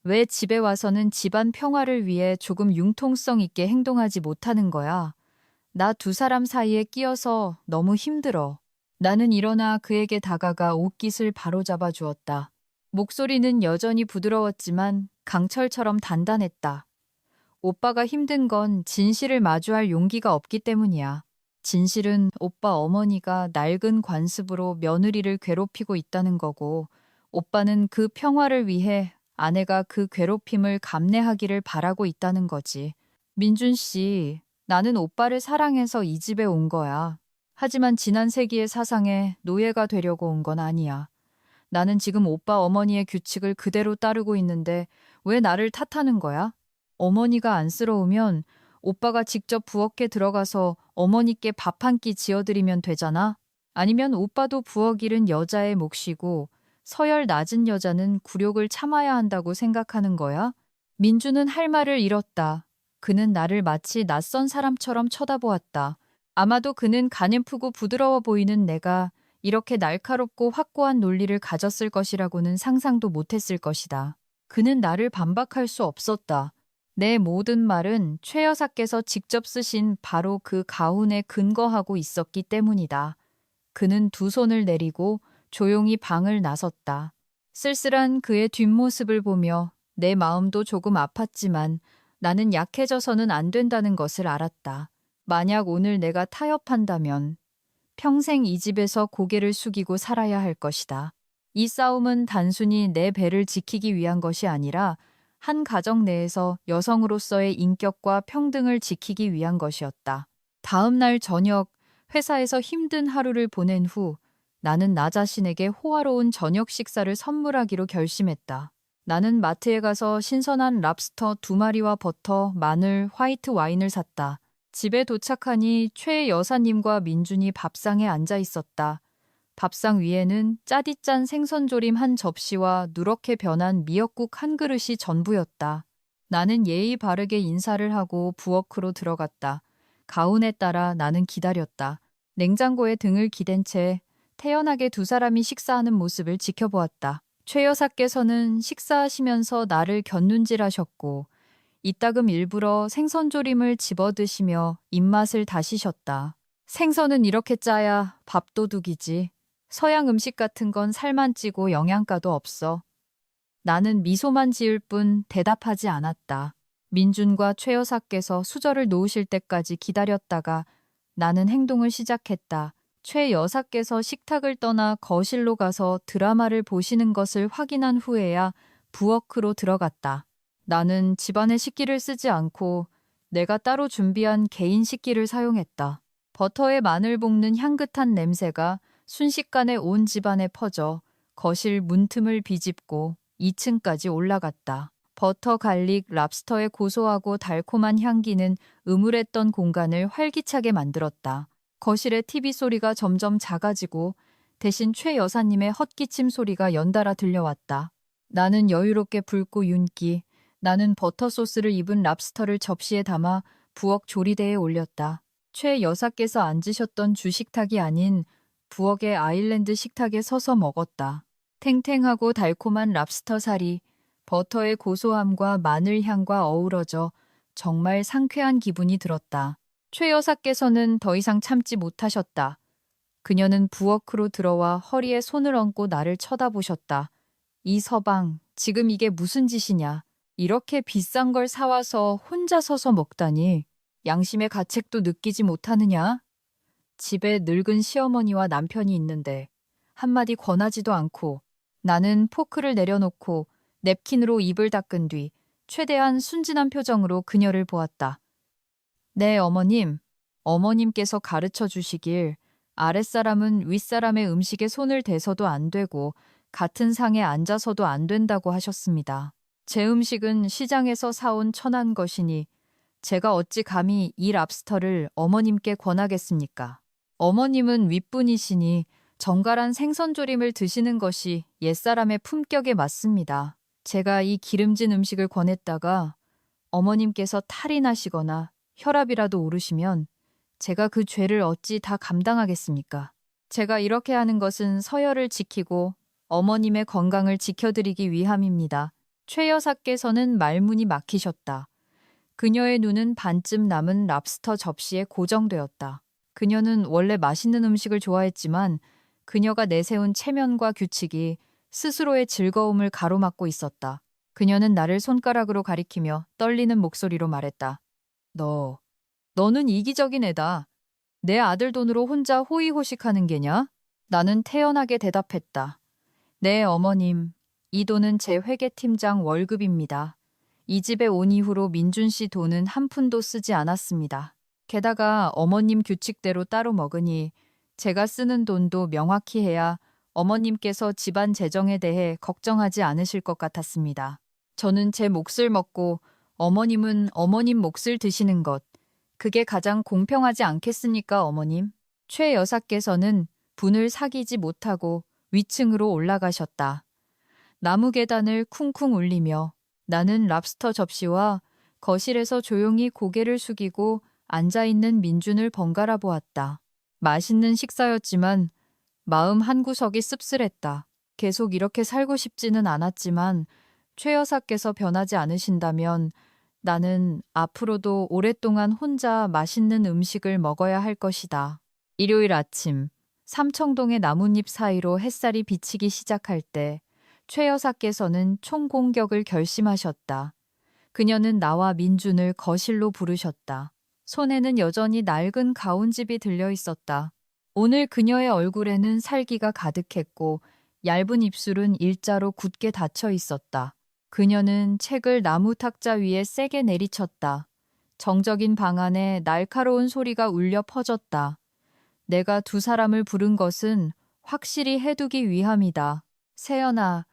왜 집에 와서는 집안 평화를 위해 조금 융통성 있게 행동하지 못하는 거야? 나 두 사람 사이에 끼어서 너무 힘들어. 나는 일어나 그에게 다가가 옷깃을 바로잡아 주었다. 목소리는 여전히 부드러웠지만 강철처럼 단단했다. 오빠가 힘든 건 진실을 마주할 용기가 없기 때문이야. 진실은 오빠 어머니가 낡은 관습으로 며느리를 괴롭히고 있다는 거고, 오빠는 그 평화를 위해 아내가 그 괴롭힘을 감내하기를 바라고 있다는 거지. 민준 씨, 나는 오빠를 사랑해서 이 집에 온 거야. 하지만 지난 세기의 사상에 노예가 되려고 온 건 아니야. 나는 지금 오빠 어머니의 규칙을 그대로 따르고 있는데 왜 나를 탓하는 거야? 어머니가 안쓰러우면 오빠가 직접 부엌에 들어가서 어머니께 밥 한 끼 지어드리면 되잖아? 아니면 오빠도 부엌 일은 여자의 몫이고 서열 낮은 여자는 굴욕을 참아야 한다고 생각하는 거야? 민주는 할 말을 잃었다. 그는 나를 마치 낯선 사람처럼 쳐다보았다. 아마도 그는 가냘프고 부드러워 보이는 내가 이렇게 날카롭고 확고한 논리를 가졌을 것이라고는 상상도 못했을 것이다. 그는 나를 반박할 수 없었다. 내 모든 말은 최 여사께서 직접 쓰신 바로 그 가훈에 근거하고 있었기 때문이다. 그는 두 손을 내리고 조용히 방을 나섰다. 쓸쓸한 그의 뒷모습을 보며 내 마음도 조금 아팠지만 나는 약해져서는 안 된다는 것을 알았다. 만약 오늘 내가 타협한다면 평생 이 집에서 고개를 숙이고 살아야 할 것이다. 이 싸움은 단순히 내 배를 지키기 위한 것이 아니라 한 가정 내에서 여성으로서의 인격과 평등을 지키기 위한 것이었다. 다음 날 저녁 회사에서 힘든 하루를 보낸 후 나는 나 자신에게 호화로운 저녁 식사를 선물하기로 결심했다. 나는 마트에 가서 신선한 랍스터 2마리와 버터, 마늘, 화이트 와인을 샀다. 집에 도착하니 최 여사님과 민준이 밥상에 앉아 있었다. 밥상 위에는 짜디짠 생선조림 한 접시와 누렇게 변한 미역국 한 그릇이 전부였다. 나는 예의 바르게 인사를 하고 부엌으로 들어갔다. 가운에 따라 나는 기다렸다. 냉장고에 등을 기댄 채 태연하게 두 사람이 식사하는 모습을 지켜보았다. 최 여사께서는 식사하시면서 나를 곁눈질하셨고 이따금 일부러 생선조림을 집어드시며 입맛을 다시셨다. 생선은 이렇게 짜야 밥도둑이지. 서양 음식 같은 건 살만 찌고 영양가도 없어. 나는 미소만 지을 뿐 대답하지 않았다. 민준과 최 여사께서 수저를 놓으실 때까지 기다렸다가 나는 행동을 시작했다. 최 여사께서 식탁을 떠나 거실로 가서 드라마를 보시는 것을 확인한 후에야 부엌으로 들어갔다. 나는 집안의 식기를 쓰지 않고 내가 따로 준비한 개인 식기를 사용했다. 버터에 마늘 볶는 향긋한 냄새가 순식간에 온 집안에 퍼져 거실 문틈을 비집고 2층까지 올라갔다. 버터, 갈릭, 랍스터의 고소하고 달콤한 향기는 음울했던 공간을 활기차게 만들었다. 거실의 TV 소리가 점점 작아지고 대신 최 여사님의 헛기침 소리가 연달아 들려왔다. 나는 여유롭게 붉고 윤기, 나는 버터 소스를 입은 랍스터를 접시에 담아 부엌 조리대에 올렸다. 최 여사께서 앉으셨던 주식탁이 아닌 부엌의 아일랜드 식탁에 서서 먹었다. 탱탱하고 달콤한 랍스터 살이 버터의 고소함과 마늘 향과 어우러져 정말 상쾌한 기분이 들었다. 최 여사께서는 더 이상 참지 못하셨다. 그녀는 부엌으로 들어와 허리에 손을 얹고 나를 쳐다보셨다. 이 서방, 지금 이게 무슨 짓이냐. 이렇게 비싼 걸 사와서 혼자 서서 먹다니. 양심의 가책도 느끼지 못하느냐? 집에 늙은 시어머니와 남편이 있는데 한마디 권하지도 않고 나는 포크를 내려놓고 냅킨으로 입을 닦은 뒤 최대한 순진한 표정으로 그녀를 보았다. 네, 어머님. 어머님께서 가르쳐 주시길 아랫사람은 윗사람의 음식에 손을 대서도 안 되고 같은 상에 앉아서도 안 된다고 하셨습니다. 제 음식은 시장에서 사온 천한 것이니 제가 어찌 감히 이 랍스터를 어머님께 권하겠습니까? 어머님은 윗분이시니 정갈한 생선조림을 드시는 것이 옛사람의 품격에 맞습니다. 제가 이 기름진 음식을 권했다가 어머님께서 탈이 나시거나 혈압이라도 오르시면 제가 그 죄를 어찌 다 감당하겠습니까? 제가 이렇게 하는 것은 서열을 지키고 어머님의 건강을 지켜드리기 위함입니다. 최 여사께서는 말문이 막히셨다. 그녀의 눈은 반쯤 남은 랍스터 접시에 고정되었다. 그녀는 원래 맛있는 음식을 좋아했지만 그녀가 내세운 체면과 규칙이 스스로의 즐거움을 가로막고 있었다. 그녀는 나를 손가락으로 가리키며 떨리는 목소리로 말했다. 너는 이기적인 애다. 내 아들 돈으로 혼자 호의호식하는 게냐? 나는 태연하게 대답했다. 네, 어머님. 이 돈은 제 회계팀장 월급입니다. 이 집에 온 이후로 민준 씨 돈은 한 푼도 쓰지 않았습니다. 게다가 어머님 규칙대로 따로 먹으니 제가 쓰는 돈도 명확히 해야 어머님께서 집안 재정에 대해 걱정하지 않으실 것 같았습니다. 저는 제 몫을 먹고 어머님은 어머님 몫을 드시는 것, 그게 가장 공평하지 않겠습니까, 어머님? 최 여사께서는 분을 사귀지 못하고 위층으로 올라가셨다. 나무 계단을 쿵쿵 울리며 나는 랍스터 접시와 거실에서 조용히 고개를 숙이고 앉아있는 민준을 번갈아 보았다. 맛있는 식사였지만 마음 한구석이 씁쓸했다. 계속 이렇게 살고 싶지는 않았지만 최 여사께서 변하지 않으신다면 나는 앞으로도 오랫동안 혼자 맛있는 음식을 먹어야 할 것이다. 일요일 아침, 삼청동의 나뭇잎 사이로 햇살이 비치기 시작할 때 최 여사께서는 총공격을 결심하셨다. 그녀는 나와 민준을 거실로 부르셨다. 손에는 여전히 낡은 가온집이 들려 있었다. 오늘 그녀의 얼굴에는 살기가 가득했고 얇은 입술은 일자로 굳게 닫혀 있었다. 그녀는 책을 나무 탁자 위에 세게 내리쳤다. 정적인 방 안에 날카로운 소리가 울려 퍼졌다. 내가 두 사람을 부른 것은 확실히 해두기 위함이다. 세연아,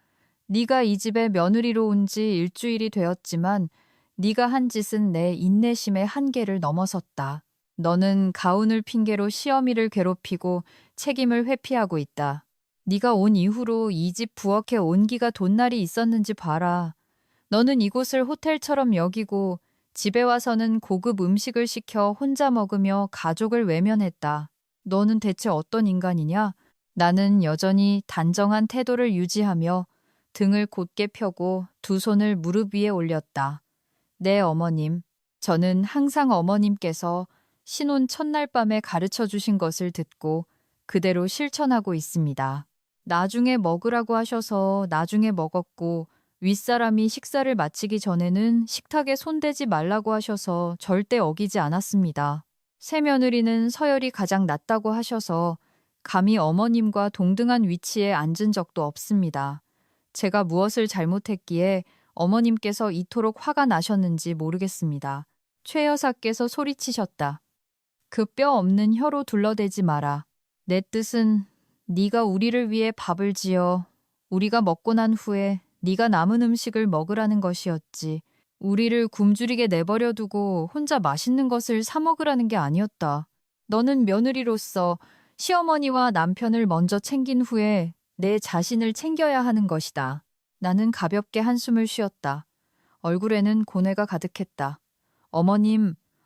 네가 이 집에 며느리로 온 지 일주일이 되었지만 네가 한 짓은 내 인내심의 한계를 넘어섰다. 너는 가훈을 핑계로 시어미를 괴롭히고 책임을 회피하고 있다. 네가 온 이후로 이 집 부엌에 온기가 돈 날이 있었는지 봐라. 너는 이곳을 호텔처럼 여기고 집에 와서는 고급 음식을 시켜 혼자 먹으며 가족을 외면했다. 너는 대체 어떤 인간이냐? 나는 여전히 단정한 태도를 유지하며 등을 곧게 펴고 두 손을 무릎 위에 올렸다. 네, 어머님. 저는 항상 어머님께서 신혼 첫날 밤에 가르쳐 주신 것을 듣고 그대로 실천하고 있습니다. 나중에 먹으라고 하셔서 나중에 먹었고 윗사람이 식사를 마치기 전에는 식탁에 손대지 말라고 하셔서 절대 어기지 않았습니다. 새며느리는 서열이 가장 낮다고 하셔서 감히 어머님과 동등한 위치에 앉은 적도 없습니다. 제가 무엇을 잘못했기에 어머님께서 이토록 화가 나셨는지 모르겠습니다. 최 여사께서 소리치셨다. 그 뼈 없는 혀로 둘러대지 마라. 내 뜻은 네가 우리를 위해 밥을 지어 우리가 먹고 난 후에 네가 남은 음식을 먹으라는 것이었지. 우리를 굶주리게 내버려 두고 혼자 맛있는 것을 사 먹으라는 게 아니었다. 너는 며느리로서 시어머니와 남편을 먼저 챙긴 후에 내 자신을 챙겨야 하는 것이다. 나는 가볍게 한숨을 쉬었다. 얼굴에는 고뇌가 가득했다.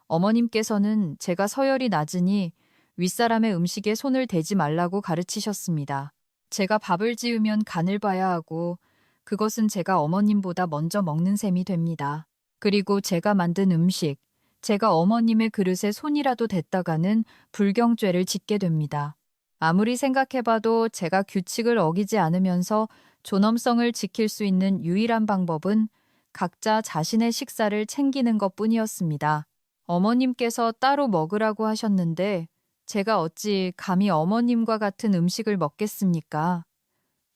어머님께서는 제가 서열이 낮으니 윗사람의 음식에 손을 대지 말라고 가르치셨습니다. 제가 밥을 지으면 간을 봐야 하고 그것은 제가 어머님보다 먼저 먹는 셈이 됩니다. 그리고 제가 만든 음식, 제가 어머님의 그릇에 손이라도 댔다가는 불경죄를 짓게 됩니다. 아무리 생각해봐도 제가 규칙을 어기지 않으면서 존엄성을 지킬 수 있는 유일한 방법은 각자 자신의 식사를 챙기는 것뿐이었습니다. 어머님께서 따로 먹으라고 하셨는데 제가 어찌 감히 어머님과 같은 음식을 먹겠습니까?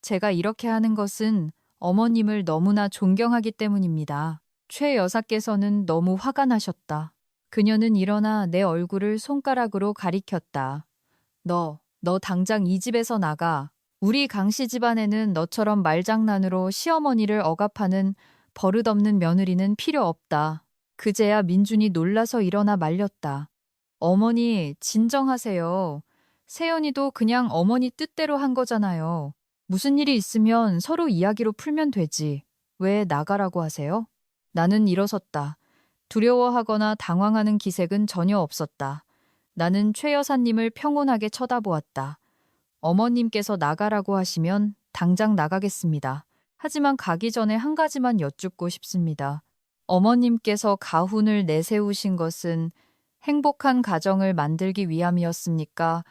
제가 이렇게 하는 것은 어머님을 너무나 존경하기 때문입니다. 최 여사께서는 너무 화가 나셨다. 그녀는 일어나 내 얼굴을 손가락으로 가리켰다. 너 당장 이 집에서 나가. 우리 강씨 집안에는 너처럼 말장난으로 시어머니를 억압하는 버릇없는 며느리는 필요 없다. 그제야 민준이 놀라서 일어나 말렸다. 어머니, 진정하세요. 세연이도 그냥 어머니 뜻대로 한 거잖아요. 무슨 일이 있으면 서로 이야기로 풀면 되지. 왜 나가라고 하세요? 나는 일어섰다. 두려워하거나 당황하는 기색은 전혀 없었다. 나는 최 여사님을 평온하게 쳐다보았다. 어머님께서 나가라고 하시면 당장 나가겠습니다. 하지만 가기 전에 한 가지만 여쭙고 싶습니다. 어머님께서 가훈을 내세우신 것은 행복한 가정을 만들기 위함이었습니까?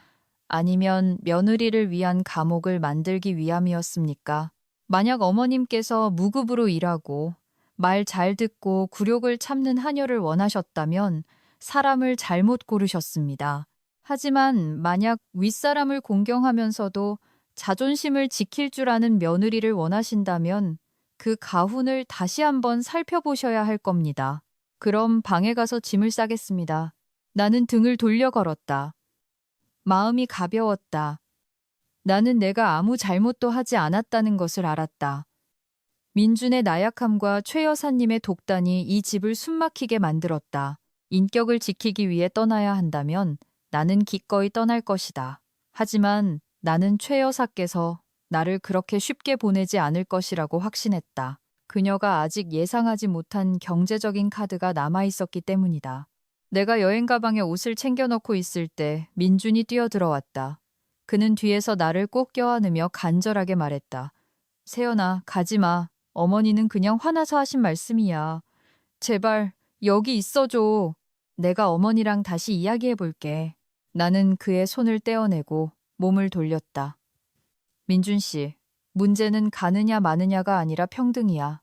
아니면 며느리를 위한 감옥을 만들기 위함이었습니까? 만약 어머님께서 무급으로 일하고 말 잘 듣고 굴욕을 참는 하녀를 원하셨다면 사람을 잘못 고르셨습니다. 하지만 만약 윗사람을 공경하면서도 자존심을 지킬 줄 아는 며느리를 원하신다면 그 가훈을 다시 한번 살펴보셔야 할 겁니다. 그럼 방에 가서 짐을 싸겠습니다. 나는 등을 돌려 걸었다. 마음이 가벼웠다. 나는 내가 아무 잘못도 하지 않았다는 것을 알았다. 민준의 나약함과 최 여사님의 독단이 이 집을 숨막히게 만들었다. 인격을 지키기 위해 떠나야 한다면 나는 기꺼이 떠날 것이다. 하지만 나는 최 여사께서 나를 그렇게 쉽게 보내지 않을 것이라고 확신했다. 그녀가 아직 예상하지 못한 경제적인 카드가 남아 있었기 때문이다. 내가 여행 가방에 옷을 챙겨넣고 있을 때 민준이 뛰어들어왔다. 그는 뒤에서 나를 꼭 껴안으며 간절하게 말했다. 세연아, 가지마. 어머니는 그냥 화나서 하신 말씀이야. 제발 여기 있어줘. 내가 어머니랑 다시 이야기해 볼게. 나는 그의 손을 떼어내고 몸을 돌렸다. 민준 씨, 문제는 가느냐 마느냐가 아니라 평등이야.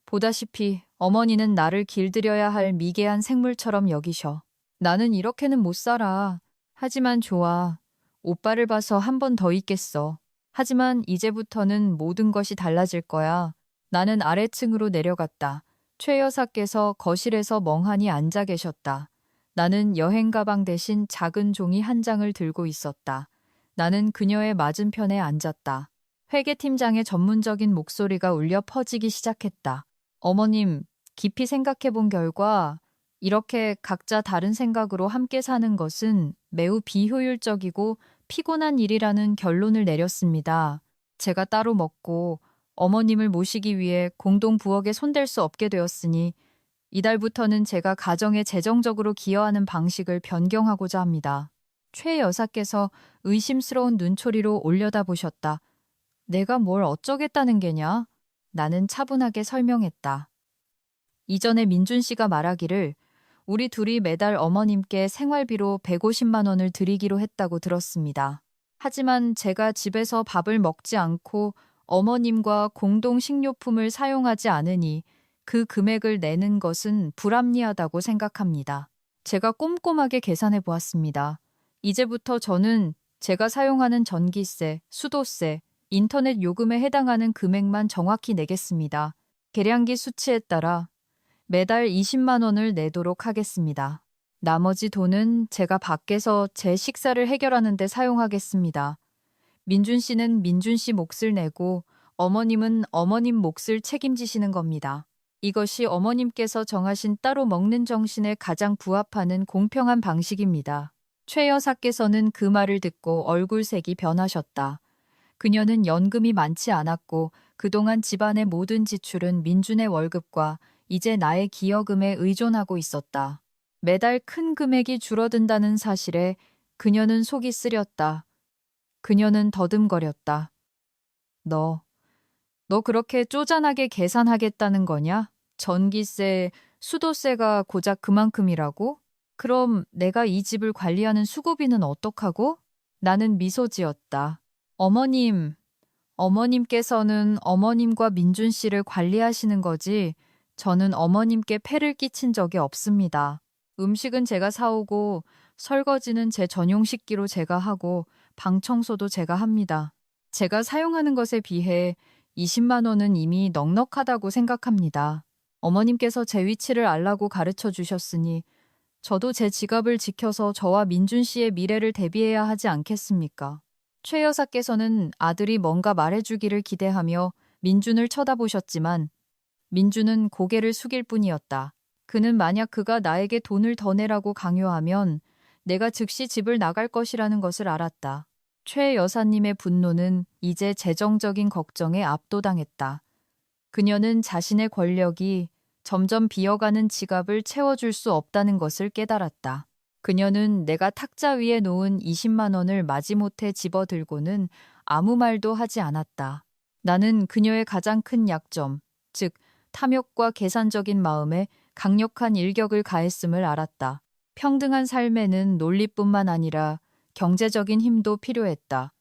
보다시피 어머니는 나를 길들여야 할 미개한 생물처럼 여기셔. 나는 이렇게는 못 살아. 하지만 좋아. 오빠를 봐서 한 번 더 있겠어. 하지만 이제부터는 모든 것이 달라질 거야. 나는 아래층으로 내려갔다. 최 여사께서 거실에서 멍하니 앉아 계셨다. 나는 여행 가방 대신 작은 종이 한 장을 들고 있었다. 나는 그녀의 맞은편에 앉았다. 회계팀장의 전문적인 목소리가 울려 퍼지기 시작했다. 어머님, 깊이 생각해 본 결과 이렇게 각자 다른 생각으로 함께 사는 것은 매우 비효율적이고 피곤한 일이라는 결론을 내렸습니다. 제가 따로 먹고 어머님을 모시기 위해 공동 부엌에 손댈 수 없게 되었으니 이달부터는 제가 가정에 재정적으로 기여하는 방식을 변경하고자 합니다. 최 여사께서 의심스러운 눈초리로 올려다보셨다. 내가 뭘 어쩌겠다는 게냐? 나는 차분하게 설명했다. 이전에 민준 씨가 말하기를 우리 둘이 매달 어머님께 생활비로 150만 원을 드리기로 했다고 들었습니다. 하지만 제가 집에서 밥을 먹지 않고 어머님과 공동 식료품을 사용하지 않으니 그 금액을 내는 것은 불합리하다고 생각합니다. 제가 꼼꼼하게 계산해 보았습니다. 이제부터 저는 제가 사용하는 전기세, 수도세, 인터넷 요금에 해당하는 금액만 정확히 내겠습니다. 계량기 수치에 따라 매달 20만 원을 내도록 하겠습니다. 나머지 돈은 제가 밖에서 제 식사를 해결하는 데 사용하겠습니다. 민준 씨는 민준 씨 몫을 내고 어머님은 어머님 몫을 책임지시는 겁니다. 이것이 어머님께서 정하신 따로 먹는 정신에 가장 부합하는 공평한 방식입니다. 최 여사께서는 그 말을 듣고 얼굴색이 변하셨다. 그녀는 연금이 많지 않았고 그동안 집안의 모든 지출은 민준의 월급과 이제 나의 기여금에 의존하고 있었다. 매달 큰 금액이 줄어든다는 사실에 그녀는 속이 쓰렸다. 그녀는 더듬거렸다. 너 그렇게 쪼잔하게 계산하겠다는 거냐? 전기세, 수도세가 고작 그만큼이라고? 그럼 내가 이 집을 관리하는 수고비는 어떡하고? 나는 미소 지었다. 어머님께서는 어머님과 민준 씨를 관리하시는 거지 저는 어머님께 폐를 끼친 적이 없습니다. 음식은 제가 사오고 설거지는 제 전용 식기로 제가 하고 방 청소도 제가 합니다. 제가 사용하는 것에 비해 20만 원은 이미 넉넉하다고 생각합니다. 어머님께서 제 위치를 알라고 가르쳐 주셨으니 저도 제 지갑을 지켜서 저와 민준 씨의 미래를 대비해야 하지 않겠습니까? 최 여사께서는 아들이 뭔가 말해주기를 기대하며 민준을 쳐다보셨지만 민준은 고개를 숙일 뿐이었다. 그는 만약 그가 나에게 돈을 더 내라고 강요하면 내가 즉시 집을 나갈 것이라는 것을 알았다. 최 여사님의 분노는 이제 재정적인 걱정에 압도당했다. 그녀는 자신의 권력이 점점 비어가는 지갑을 채워줄 수 없다는 것을 깨달았다. 그녀는 내가 탁자 위에 놓은 20만 원을 마지못해 집어들고는 아무 말도 하지 않았다. 나는 그녀의 가장 큰 약점, 즉 탐욕과 계산적인 마음에 강력한 일격을 가했음을 알았다. 평등한 삶에는 논리뿐만 아니라 경제적인 힘도 필요했다.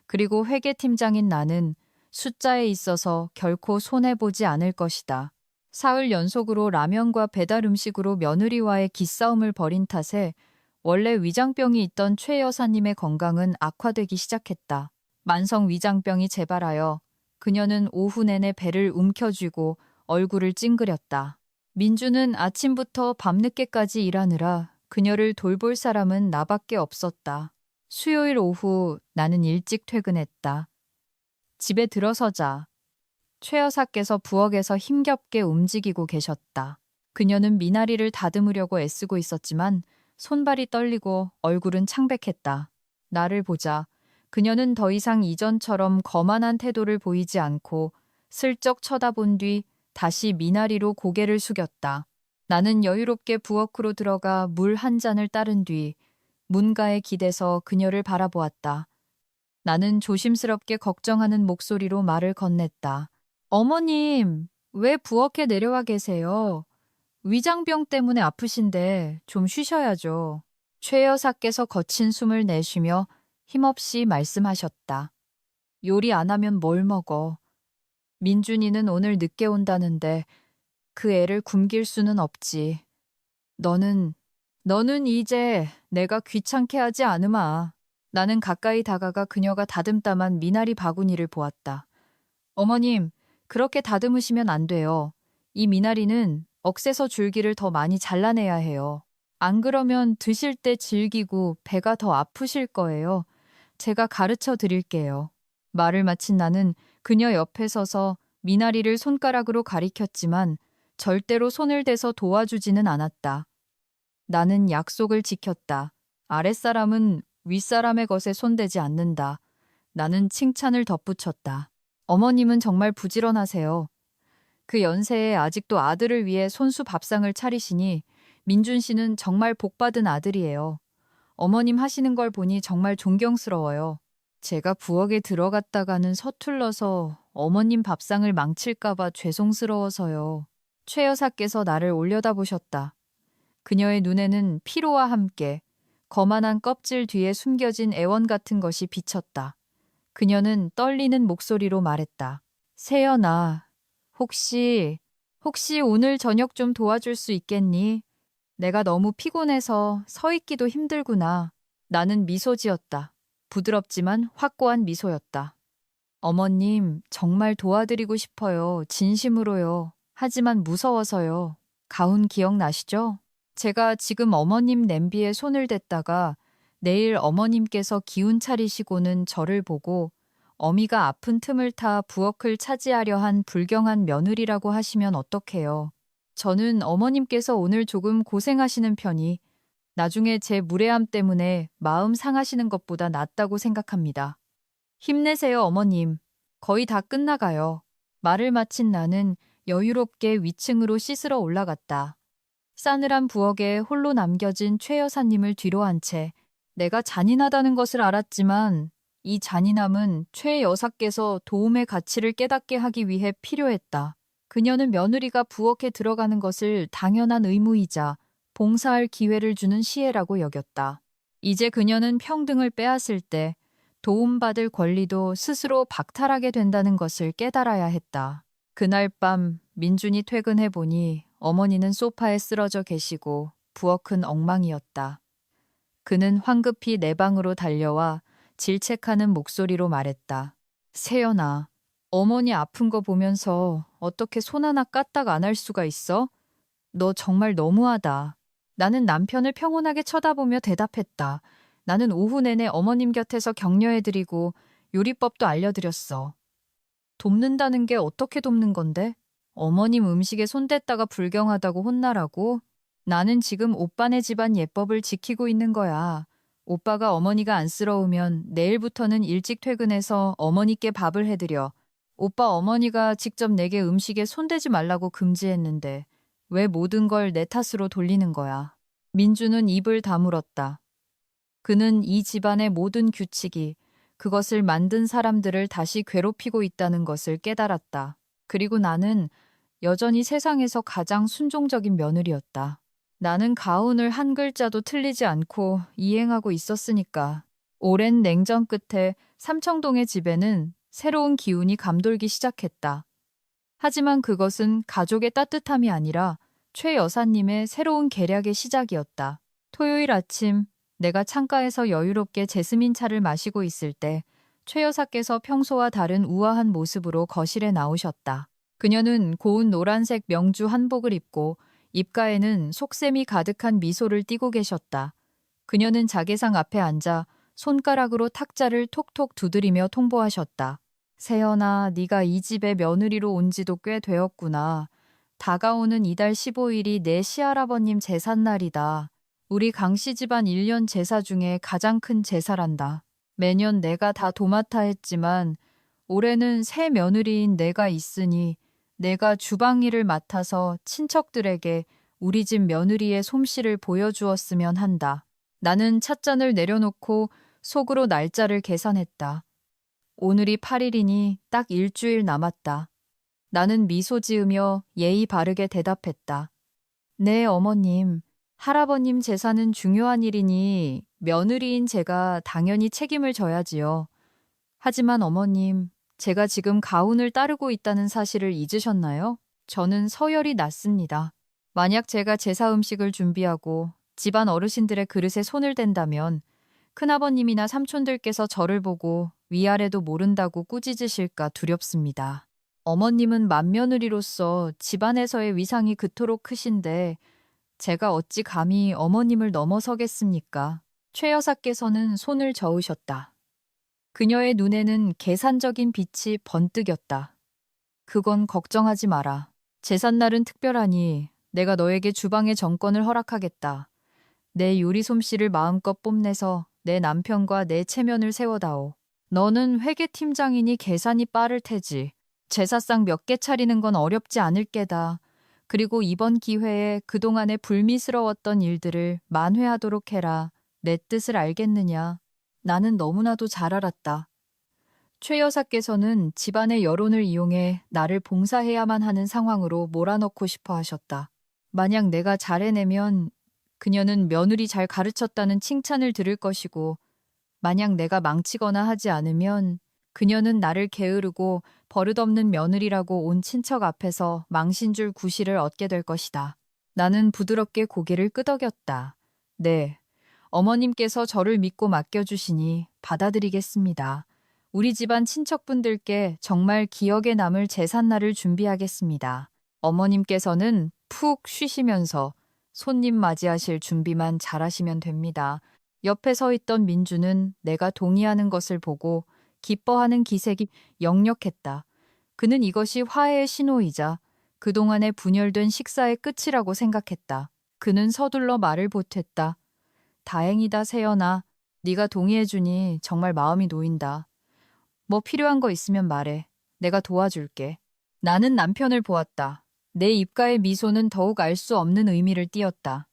그리고 회계팀장인 나는 숫자에 있어서 결코 손해보지 않을 것이다. 사흘 연속으로 라면과 배달 음식으로 며느리와의 기싸움을 벌인 탓에 원래 위장병이 있던 최 여사님의 건강은 악화되기 시작했다. 만성 위장병이 재발하여 그녀는 오후 내내 배를 움켜쥐고 얼굴을 찡그렸다. 민주는 아침부터 밤늦게까지 일하느라 그녀를 돌볼 사람은 나밖에 없었다. 수요일 오후 나는 일찍 퇴근했다. 집에 들어서자 최 여사께서 부엌에서 힘겹게 움직이고 계셨다. 그녀는 미나리를 다듬으려고 애쓰고 있었지만 손발이 떨리고 얼굴은 창백했다. 나를 보자 그녀는 더 이상 이전처럼 거만한 태도를 보이지 않고 슬쩍 쳐다본 뒤 다시 미나리로 고개를 숙였다. 나는 여유롭게 부엌으로 들어가 물 한 잔을 따른 뒤 문가에 기대서 그녀를 바라보았다. 나는 조심스럽게 걱정하는 목소리로 말을 건넸다. 어머님, 왜 부엌에 내려와 계세요? 위장병 때문에 아프신데 좀 쉬셔야죠. 최 여사께서 거친 숨을 내쉬며 힘없이 말씀하셨다. 요리 안 하면 뭘 먹어? 민준이는 오늘 늦게 온다는데 그 애를 굶길 수는 없지. 너는 이제 내가 귀찮게 하지 않으마. 나는 가까이 다가가 그녀가 다듬다만 미나리 바구니를 보았다. 어머님, 그렇게 다듬으시면 안 돼요. 이 미나리는 억새서 줄기를 더 많이 잘라내야 해요. 안 그러면 드실 때 질기고 배가 더 아프실 거예요. 제가 가르쳐 드릴게요. 말을 마친 나는 그녀 옆에 서서 미나리를 손가락으로 가리켰지만 절대로 손을 대서 도와주지는 않았다. 나는 약속을 지켰다. 아랫사람은 윗사람의 것에 손대지 않는다. 나는 칭찬을 덧붙였다. 어머님은 정말 부지런하세요. 그 연세에 아직도 아들을 위해 손수 밥상을 차리시니 민준 씨는 정말 복받은 아들이에요. 어머님 하시는 걸 보니 정말 존경스러워요. 제가 부엌에 들어갔다가는 서툴러서 어머님 밥상을 망칠까봐 죄송스러워서요. 최 여사께서 나를 올려다보셨다. 그녀의 눈에는 피로와 함께 거만한 껍질 뒤에 숨겨진 애원 같은 것이 비쳤다. 그녀는 떨리는 목소리로 말했다. 세연아, 혹시 오늘 저녁 좀 도와줄 수 있겠니? 내가 너무 피곤해서 서 있기도 힘들구나. 나는 미소 지었다. 부드럽지만 확고한 미소였다. 어머님, 정말 도와드리고 싶어요. 진심으로요. 하지만 무서워서요. 가훈 기억나시죠? 제가 지금 어머님 냄비에 손을 댔다가 내일 어머님께서 기운 차리시고는 저를 보고 어미가 아픈 틈을 타 부엌을 차지하려 한 불경한 며느리라고 하시면 어떡해요. 저는 어머님께서 오늘 조금 고생하시는 편이 나중에 제 무례함 때문에 마음 상하시는 것보다 낫다고 생각합니다. 힘내세요, 어머님. 거의 다 끝나가요. 말을 마친 나는 여유롭게 위층으로 씻으러 올라갔다. 싸늘한 부엌에 홀로 남겨진 최 여사님을 뒤로 한 채 내가 잔인하다는 것을 알았지만 이 잔인함은 최 여사께서 도움의 가치를 깨닫게 하기 위해 필요했다. 그녀는 며느리가 부엌에 들어가는 것을 당연한 의무이자 봉사할 기회를 주는 시혜라고 여겼다. 이제 그녀는 평등을 빼앗을 때 도움받을 권리도 스스로 박탈하게 된다는 것을 깨달아야 했다. 그날 밤 민준이 퇴근해 보니 어머니는 소파에 쓰러져 계시고 부엌은 엉망이었다. 그는 황급히 내 방으로 달려와 질책하는 목소리로 말했다. 세연아, 어머니 아픈 거 보면서 어떻게 손 하나 까딱 안 할 수가 있어? 너 정말 너무하다. 나는 남편을 평온하게 쳐다보며 대답했다. 나는 오후 내내 어머님 곁에서 격려해드리고 요리법도 알려드렸어. 돕는다는 게 어떻게 돕는 건데? 어머님 음식에 손댔다가 불경하다고 혼나라고? 나는 지금 오빠네 집안 예법을 지키고 있는 거야. 오빠가 어머니가 안쓰러우면 내일부터는 일찍 퇴근해서 어머니께 밥을 해드려. 오빠 어머니가 직접 내게 음식에 손대지 말라고 금지했는데 왜 모든 걸 내 탓으로 돌리는 거야. 민주는 입을 다물었다. 그는 이 집안의 모든 규칙이 그것을 만든 사람들을 다시 괴롭히고 있다는 것을 깨달았다. 그리고 나는 여전히 세상에서 가장 순종적인 며느리였다. 나는 가훈을 한 글자도 틀리지 않고 이행하고 있었으니까. 오랜 냉전 끝에 삼청동의 집에는 새로운 기운이 감돌기 시작했다. 하지만 그것은 가족의 따뜻함이 아니라 최 여사님의 새로운 계략의 시작이었다. 토요일 아침 내가 창가에서 여유롭게 제스민 차를 마시고 있을 때 최 여사께서 평소와 다른 우아한 모습으로 거실에 나오셨다. 그녀는 고운 노란색 명주 한복을 입고 입가에는 속셈이 가득한 미소를 띠고 계셨다. 그녀는 자개상 앞에 앉아 손가락으로 탁자를 톡톡 두드리며 통보하셨다. 세연아, 네가 이 집에 며느리로 온 지도 꽤 되었구나. 다가오는 이달 15일이 내 시할아버님 제삿날이다. 우리 강씨 집안 1년 제사 중에 가장 큰 제사란다. 매년 내가 다 도맡아 했지만 올해는 새 며느리인 내가 있으니 내가 주방 일을 맡아서 친척들에게 우리 집 며느리의 솜씨를 보여주었으면 한다. 나는 찻잔을 내려놓고 속으로 날짜를 계산했다. 오늘이 8일이니 딱 일주일 남았다. 나는 미소 지으며 예의 바르게 대답했다. 네, 어머님. 할아버님 제사는 중요한 일이니 며느리인 제가 당연히 책임을 져야지요. 하지만 어머님, 제가 지금 가훈을 따르고 있다는 사실을 잊으셨나요? 저는 서열이 낮습니다. 만약 제가 제사 음식을 준비하고 집안 어르신들의 그릇에 손을 댄다면 큰아버님이나 삼촌들께서 저를 보고 위아래도 모른다고 꾸짖으실까 두렵습니다. 어머님은 맏며느리로서 집안에서의 위상이 그토록 크신데 제가 어찌 감히 어머님을 넘어서겠습니까? 최 여사께서는 손을 저으셨다. 그녀의 눈에는 계산적인 빛이 번뜩였다. 그건 걱정하지 마라. 제삿날은 특별하니 내가 너에게 주방의 정권을 허락하겠다. 내 요리 솜씨를 마음껏 뽐내서 내 남편과 내 체면을 세워다오. 너는 회계팀장이니 계산이 빠를 테지. 제사상 몇 개 차리는 건 어렵지 않을 게다. 그리고 이번 기회에 그동안의 불미스러웠던 일들을 만회하도록 해라. 내 뜻을 알겠느냐? 나는 너무나도 잘 알았다. 최 여사께서는 집안의 여론을 이용해 나를 봉사해야만 하는 상황으로 몰아넣고 싶어 하셨다. 만약 내가 잘 해내면 그녀는 며느리 잘 가르쳤다는 칭찬을 들을 것이고, 만약 내가 망치거나 하지 않으면 그녀는 나를 게으르고 버릇없는 며느리라고 온 친척 앞에서 망신줄 구실을 얻게 될 것이다. 나는 부드럽게 고개를 끄덕였다. 네, 어머님께서 저를 믿고 맡겨주시니 받아들이겠습니다. 우리 집안 친척분들께 정말 기억에 남을 제삿날을 준비하겠습니다. 어머님께서는 푹 쉬시면서 손님 맞이하실 준비만 잘하시면 됩니다. 옆에 서 있던 민주는 내가 동의하는 것을 보고 기뻐하는 기색이 역력했다. 그는 이것이 화해의 신호이자 그동안의 분열된 식사의 끝이라고 생각했다. 그는 서둘러 말을 보탰다. 다행이다, 세연아. 네가 동의해주니 정말 마음이 놓인다. 뭐 필요한 거 있으면 말해. 내가 도와줄게. 나는 남편을 보았다. 내 입가의 미소는 더욱 알 수 없는 의미를 띠었다.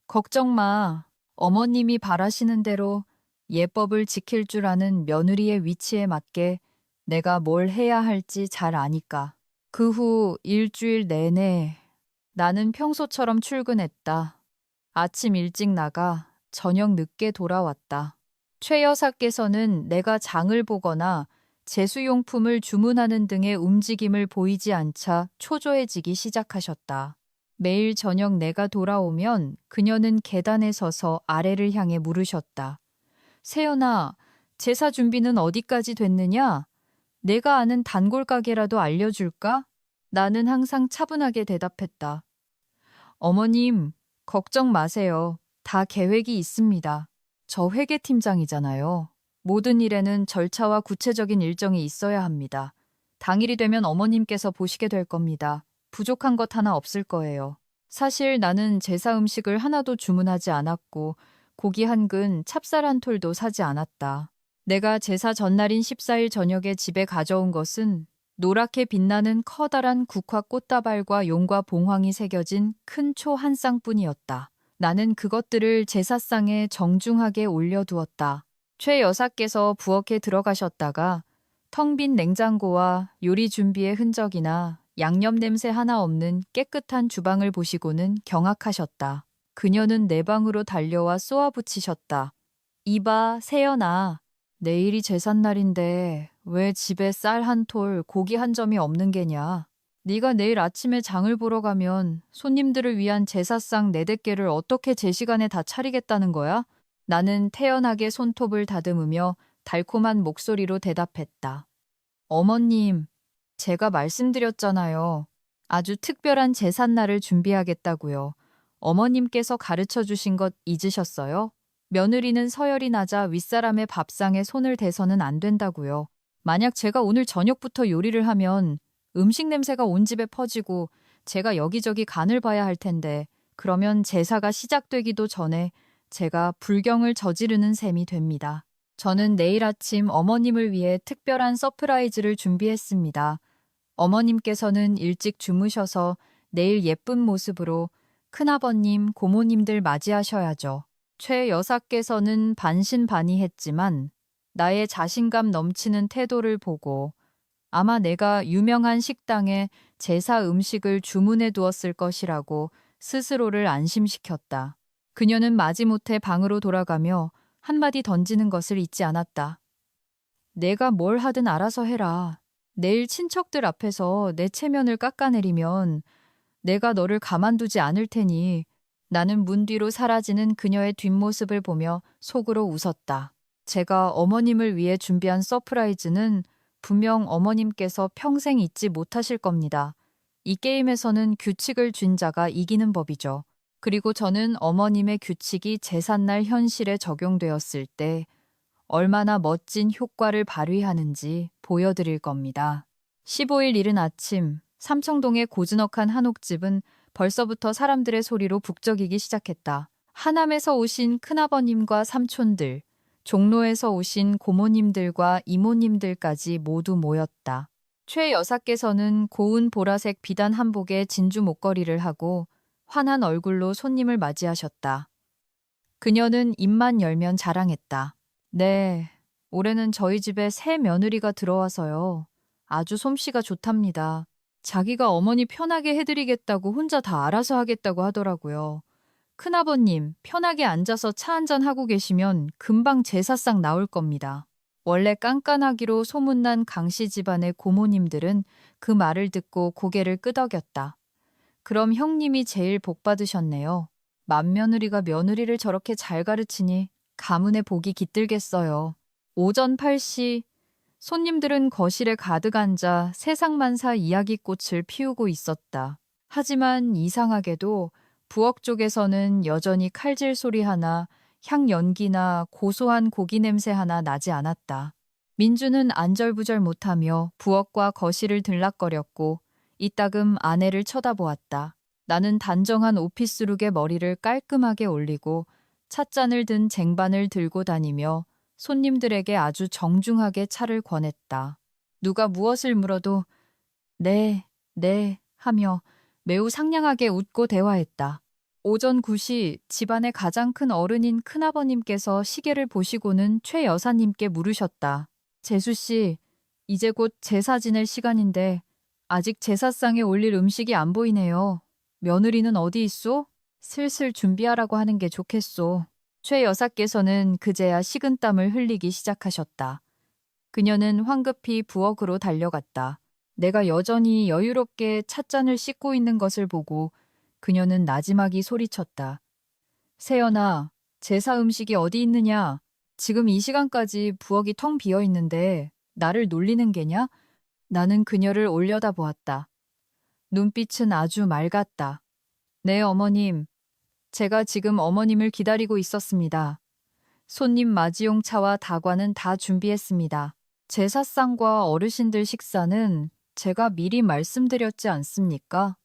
걱정 마. 어머님이 바라시는 대로 예법을 지킬 줄 아는 며느리의 위치에 맞게 내가 뭘 해야 할지 잘 아니까. 그 후 일주일 내내 나는 평소처럼 출근했다. 아침 일찍 나가 저녁 늦게 돌아왔다. 최 여사께서는 내가 장을 보거나 제수용품을 주문하는 등의 움직임을 보이지 않자 초조해지기 시작하셨다. 매일 저녁 내가 돌아오면 그녀는 계단에 서서 아래를 향해 물으셨다. 세연아, 제사 준비는 어디까지 됐느냐? 내가 아는 단골 가게라도 알려줄까? 나는 항상 차분하게 대답했다. 어머님, 걱정 마세요. 다 계획이 있습니다. 저 회계팀장이잖아요. 모든 일에는 절차와 구체적인 일정이 있어야 합니다. 당일이 되면 어머님께서 보시게 될 겁니다. 부족한 것 하나 없을 거예요. 사실 나는 제사 음식을 하나도 주문하지 않았고 고기 한 근, 찹쌀 한 톨도 사지 않았다. 내가 제사 전날인 14일 저녁에 집에 가져온 것은 노랗게 빛나는 커다란 국화 꽃다발과 용과 봉황이 새겨진 큰 초 한 쌍뿐이었다. 나는 그것들을 제사상에 정중하게 올려두었다. 최 여사께서 부엌에 들어가셨다가 텅 빈 냉장고와 요리 준비의 흔적이나 양념 냄새 하나 없는 깨끗한 주방을 보시고는 경악하셨다. 그녀는 내 방으로 달려와 쏘아붙이셨다. 이봐, 세연아. 내일이 제삿날인데 왜 집에 쌀 한 톨, 고기 한 점이 없는 게냐? 네가 내일 아침에 장을 보러 가면 손님들을 위한 제사상 4-5개를 어떻게 제 시간에 다 차리겠다는 거야? 나는 태연하게 손톱을 다듬으며 달콤한 목소리로 대답했다. 어머님, 제가 말씀드렸잖아요. 아주 특별한 제삿날을 준비하겠다고요. 어머님께서 가르쳐 주신 것 잊으셨어요? 며느리는 서열이 낮아 윗사람의 밥상에 손을 대서는 안 된다고요. 만약 제가 오늘 저녁부터 요리를 하면 음식 냄새가 온 집에 퍼지고 제가 여기저기 간을 봐야 할 텐데 그러면 제사가 시작되기도 전에 제가 불경을 저지르는 셈이 됩니다. 저는 내일 아침 어머님을 위해 특별한 서프라이즈를 준비했습니다. 어머님께서는 일찍 주무셔서 내일 예쁜 모습으로 큰아버님, 고모님들 맞이하셔야죠. 최 여사께서는 반신반의했지만 나의 자신감 넘치는 태도를 보고 아마 내가 유명한 식당에 제사 음식을 주문해 두었을 것이라고 스스로를 안심시켰다. 그녀는 마지못해 방으로 돌아가며 한마디 던지는 것을 잊지 않았다. 내가 뭘 하든 알아서 해라. 내일 친척들 앞에서 내 체면을 깎아내리면 내가 너를 가만두지 않을 테니 나는 문 뒤로 사라지는 그녀의 뒷모습을 보며 속으로 웃었다. 제가 어머님을 위해 준비한 서프라이즈는 분명 어머님께서 평생 잊지 못하실 겁니다. 이 게임에서는 규칙을 쥔 자가 이기는 법이죠. 그리고 저는 어머님의 규칙이 제삿날 현실에 적용되었을 때 얼마나 멋진 효과를 발휘하는지 보여드릴 겁니다. 15일 이른 아침, 삼청동의 고즈넉한 한옥집은 벌써부터 사람들의 소리로 북적이기 시작했다. 하남에서 오신 큰아버님과 삼촌들, 종로에서 오신 고모님들과 이모님들까지 모두 모였다. 최 여사께서는 고운 보라색 비단 한복에 진주 목걸이를 하고 환한 얼굴로 손님을 맞이하셨다. 그녀는 입만 열면 자랑했다. 네, 올해는 저희 집에 새 며느리가 들어와서요. 아주 솜씨가 좋답니다. 자기가 어머니 편하게 해드리겠다고 혼자 다 알아서 하겠다고 하더라고요. 큰아버님, 편하게 앉아서 차 한잔 하고 계시면 금방 제사상 나올 겁니다. 원래 깐깐하기로 소문난 강씨 집안의 고모님들은 그 말을 듣고 고개를 끄덕였다. 그럼 형님이 제일 복 받으셨네요. 맏며느리가 며느리를 저렇게 잘 가르치니 가문의 복이 깃들겠어요. 오전 8시 손님들은 거실에 가득 앉아 세상만사 이야기꽃을 피우고 있었다. 하지만 이상하게도 부엌 쪽에서는 여전히 칼질 소리 하나, 향 연기나 고소한 고기 냄새 하나 나지 않았다. 민주는 안절부절 못하며 부엌과 거실을 들락거렸고 이따금 아내를 쳐다보았다. 나는 단정한 오피스룩에 머리를 깔끔하게 올리고 찻잔을 든 쟁반을 들고 다니며 손님들에게 아주 정중하게 차를 권했다. 누가 무엇을 물어도 네, 네 하며 매우 상냥하게 웃고 대화했다. 오전 9시 집안의 가장 큰 어른인 큰아버님께서 시계를 보시고는 최 여사님께 물으셨다. 재수씨, 이제 곧 제사 지낼 시간인데 아직 제사상에 올릴 음식이 안 보이네요. 며느리는 어디 있소? 슬슬 준비하라고 하는 게 좋겠소. 최 여사께서는 그제야 식은땀을 흘리기 시작하셨다. 그녀는 황급히 부엌으로 달려갔다. 내가 여전히 여유롭게 찻잔을 씻고 있는 것을 보고 그녀는 나지막이 소리쳤다. 세연아, 제사 음식이 어디 있느냐? 지금 이 시간까지 부엌이 텅 비어 있는데 나를 놀리는 게냐? 나는 그녀를 올려다보았다. 눈빛은 아주 맑았다. 네, 어머님. 제가 지금 어머님을 기다리고 있었습니다. 손님 맞이용 차와 다과는 다 준비했습니다. 제사상과 어르신들 식사는 제가 미리 말씀드렸지 않습니까?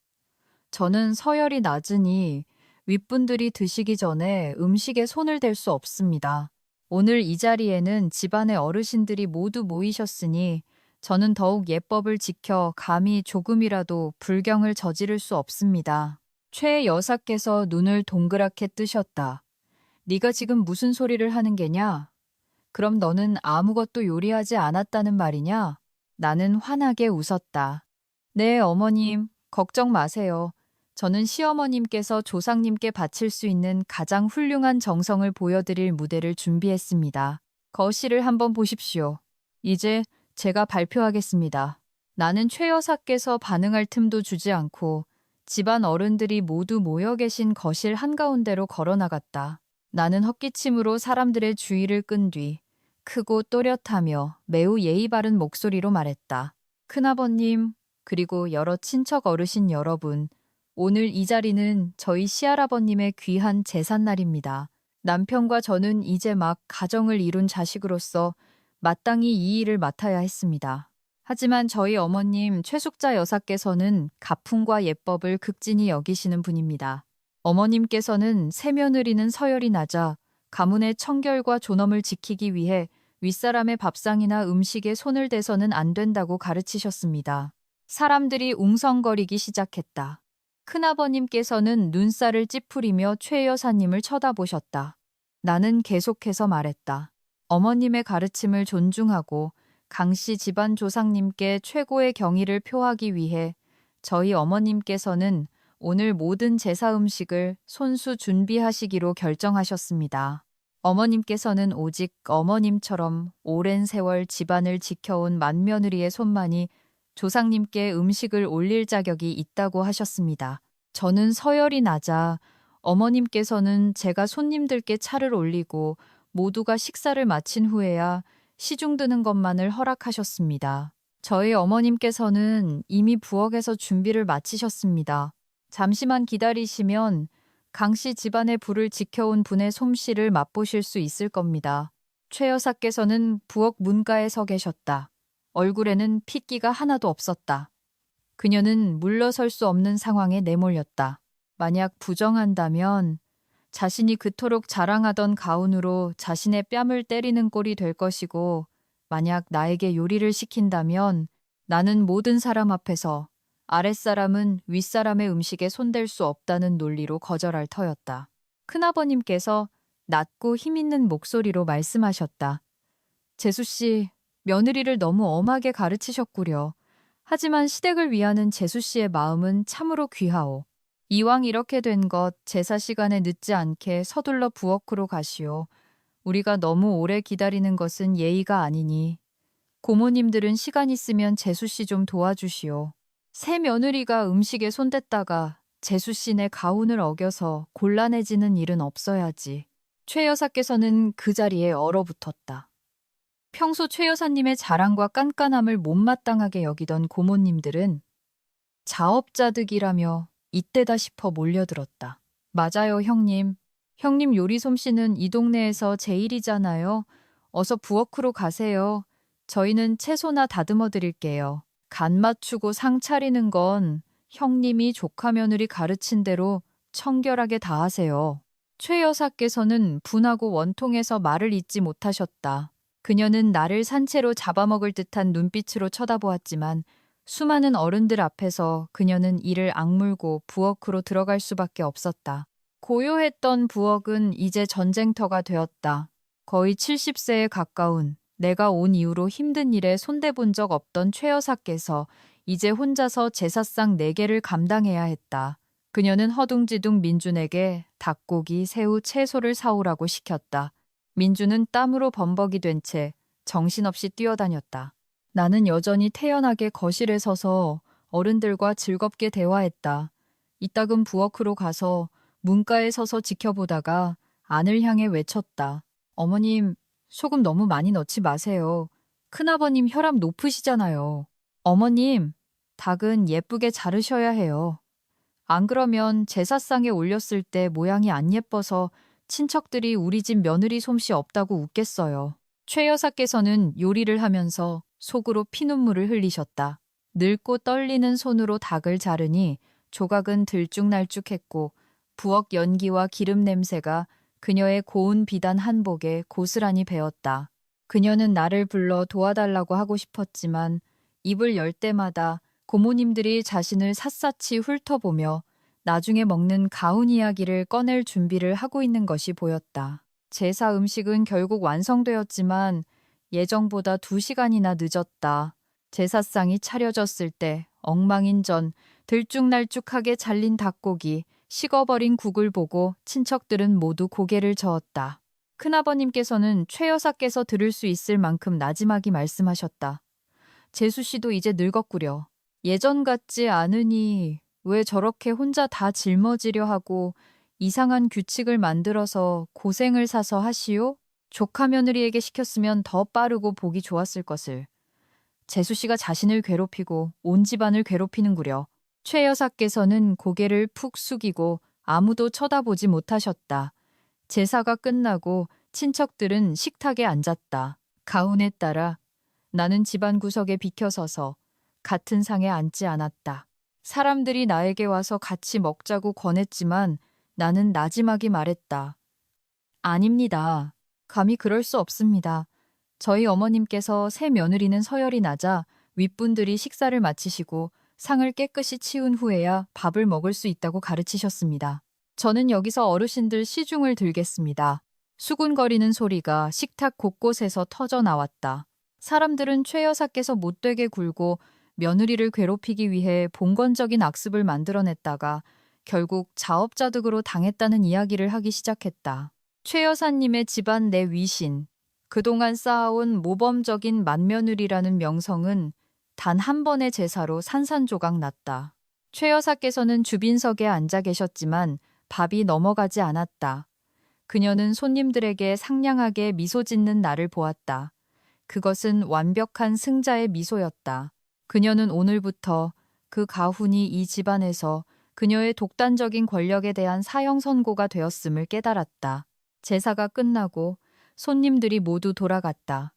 저는 서열이 낮으니 윗분들이 드시기 전에 음식에 손을 댈 수 없습니다. 오늘 이 자리에는 집안의 어르신들이 모두 모이셨으니 저는 더욱 예법을 지켜 감히 조금이라도 불경을 저지를 수 없습니다. 최 여사께서 눈을 동그랗게 뜨셨다. 네가 지금 무슨 소리를 하는 게냐? 그럼 너는 아무것도 요리하지 않았다는 말이냐? 나는 환하게 웃었다. 네, 어머님, 걱정 마세요. 저는 시어머님께서 조상님께 바칠 수 있는 가장 훌륭한 정성을 보여드릴 무대를 준비했습니다. 거실을 한번 보십시오. 이제 제가 발표하겠습니다. 나는 최 여사께서 반응할 틈도 주지 않고 집안 어른들이 모두 모여 계신 거실 한가운데로 걸어나갔다. 나는 헛기침으로 사람들의 주의를 끈 뒤 크고 또렷하며 매우 예의 바른 목소리로 말했다. 큰아버님, 그리고 여러 친척 어르신 여러분, 오늘 이 자리는 저희 시할아버님의 귀한 제삿날입니다. 남편과 저는 이제 막 가정을 이룬 자식으로서 마땅히 이 일을 맡아야 했습니다. 하지만 저희 어머님 최숙자 여사께서는 가풍과 예법을 극진히 여기시는 분입니다. 어머님께서는 새며느리는 서열이 낮아 가문의 청결과 존엄을 지키기 위해 윗사람의 밥상이나 음식에 손을 대서는 안 된다고 가르치셨습니다. 사람들이 웅성거리기 시작했다. 큰아버님께서는 눈살을 찌푸리며 최 여사님을 쳐다보셨다. 나는 계속해서 말했다. 어머님의 가르침을 존중하고 강씨 집안 조상님께 최고의 경의를 표하기 위해 저희 어머님께서는 오늘 모든 제사 음식을 손수 준비하시기로 결정하셨습니다. 어머님께서는 오직 어머님처럼 오랜 세월 집안을 지켜온 맏며느리의 손만이 조상님께 음식을 올릴 자격이 있다고 하셨습니다. 저는 서열이 낮아 어머님께서는 제가 손님들께 차를 올리고 모두가 식사를 마친 후에야 시중 드는 것만을 허락하셨습니다. 저희 어머님께서는 이미 부엌에서 준비를 마치셨습니다. 잠시만 기다리시면 강씨 집안의 불을 지켜온 분의 솜씨를 맛보실 수 있을 겁니다. 최 여사께서는 부엌 문가에 서 계셨다. 얼굴에는 핏기가 하나도 없었다. 그녀는 물러설 수 없는 상황에 내몰렸다. 만약 부정한다면 자신이 그토록 자랑하던 가훈으로 자신의 뺨을 때리는 꼴이 될 것이고, 만약 나에게 요리를 시킨다면 나는 모든 사람 앞에서 아랫사람은 윗사람의 음식에 손댈 수 없다는 논리로 거절할 터였다. 큰아버님께서 낮고 힘있는 목소리로 말씀하셨다. 재수 씨, 며느리를 너무 엄하게 가르치셨구려. 하지만 시댁을 위하는 재수 씨의 마음은 참으로 귀하오. 이왕 이렇게 된 것 제사 시간에 늦지 않게 서둘러 부엌으로 가시오. 우리가 너무 오래 기다리는 것은 예의가 아니니. 고모님들은 시간 있으면 재수 씨 좀 도와주시오. 새 며느리가 음식에 손댔다가 재수 씨네 가훈을 어겨서 곤란해지는 일은 없어야지. 최 여사께서는 그 자리에 얼어붙었다. 평소 최 여사님의 자랑과 깐깐함을 못마땅하게 여기던 고모님들은 자업자득이라며 이때다 싶어 몰려들었다. 맞아요, 형님. 형님 요리 솜씨는 이 동네에서 제일이잖아요. 어서 부엌으로 가세요. 저희는 채소나 다듬어 드릴게요. 간 맞추고 상 차리는 건 형님이 조카 며느리 가르친 대로 청결하게 다 하세요. 최 여사께서는 분하고 원통해서 말을 잇지 못하셨다. 그녀는 나를 산채로 잡아먹을 듯한 눈빛으로 쳐다보았지만 수많은 어른들 앞에서 그녀는 이를 악물고 부엌으로 들어갈 수밖에 없었다. 고요했던 부엌은 이제 전쟁터가 되었다. 거의 70세에 가까운 내가 온 이후로 힘든 일에 손대본 적 없던 최 여사께서 이제 혼자서 제사상 4개를 감당해야 했다. 그녀는 허둥지둥 민준에게 닭고기, 새우, 채소를 사오라고 시켰다. 민준은 땀으로 범벅이 된 채 정신없이 뛰어다녔다. 나는 여전히 태연하게 거실에 서서 어른들과 즐겁게 대화했다. 이따금 부엌으로 가서 문가에 서서 지켜보다가 안을 향해 외쳤다. 어머님, 소금 너무 많이 넣지 마세요. 큰아버님 혈압 높으시잖아요. 어머님, 닭은 예쁘게 자르셔야 해요. 안 그러면 제사상에 올렸을 때 모양이 안 예뻐서 친척들이 우리 집 며느리 솜씨 없다고 웃겠어요. 최 여사께서는 요리를 하면서 속으로 피눈물을 흘리셨다. 늙고 떨리는 손으로 닭을 자르니 조각은 들쭉날쭉했고 부엌 연기와 기름 냄새가 그녀의 고운 비단 한복에 고스란히 배었다. 그녀는 나를 불러 도와달라고 하고 싶었지만 입을 열 때마다 고모님들이 자신을 샅샅이 훑어보며 나중에 먹는 가훈 이야기를 꺼낼 준비를 하고 있는 것이 보였다. 제사 음식은 결국 완성되었지만 예정보다 2시간이나 늦었다. 제사상이 차려졌을 때 엉망인전 들쭉날쭉하게 잘린 닭고기, 식어버린 국을 보고 친척들은 모두 고개를 저었다. 큰아버님께서는 최 여사께서 들을 수 있을 만큼 나지막이 말씀하셨다. 재수 씨도 이제 늙었구려. 예전 같지 않으니 왜 저렇게 혼자 다 짊어지려 하고 이상한 규칙을 만들어서 고생을 사서 하시오? 조카 며느리에게 시켰으면 더 빠르고 보기 좋았을 것을. 재수 씨가 자신을 괴롭히고 온 집안을 괴롭히는구려. 최 여사께서는 고개를 푹 숙이고 아무도 쳐다보지 못하셨다. 제사가 끝나고 친척들은 식탁에 앉았다. 가훈에 따라 나는 집안 구석에 비켜서서 같은 상에 앉지 않았다. 사람들이 나에게 와서 같이 먹자고 권했지만 나는 나지막이 말했다. 아닙니다. 감히 그럴 수 없습니다. 저희 어머님께서 새 며느리는 서열이 낮아 윗분들이 식사를 마치시고 상을 깨끗이 치운 후에야 밥을 먹을 수 있다고 가르치셨습니다. 저는 여기서 어르신들 시중을 들겠습니다. 수군거리는 소리가 식탁 곳곳에서 터져 나왔다. 사람들은 최 여사께서 못되게 굴고 며느리를 괴롭히기 위해 봉건적인 악습을 만들어냈다가 결국 자업자득으로 당했다는 이야기를 하기 시작했다. 최 여사님의 집안 내 위신, 그동안 쌓아온 모범적인 맏며느리라는 명성은 단 한 번의 제사로 산산조각 났다. 최 여사께서는 주빈석에 앉아 계셨지만 밥이 넘어가지 않았다. 그녀는 손님들에게 상냥하게 미소 짓는 나를 보았다. 그것은 완벽한 승자의 미소였다. 그녀는 오늘부터 그 가훈이 이 집안에서 그녀의 독단적인 권력에 대한 사형 선고가 되었음을 깨달았다. 제사가 끝나고 손님들이 모두 돌아갔다.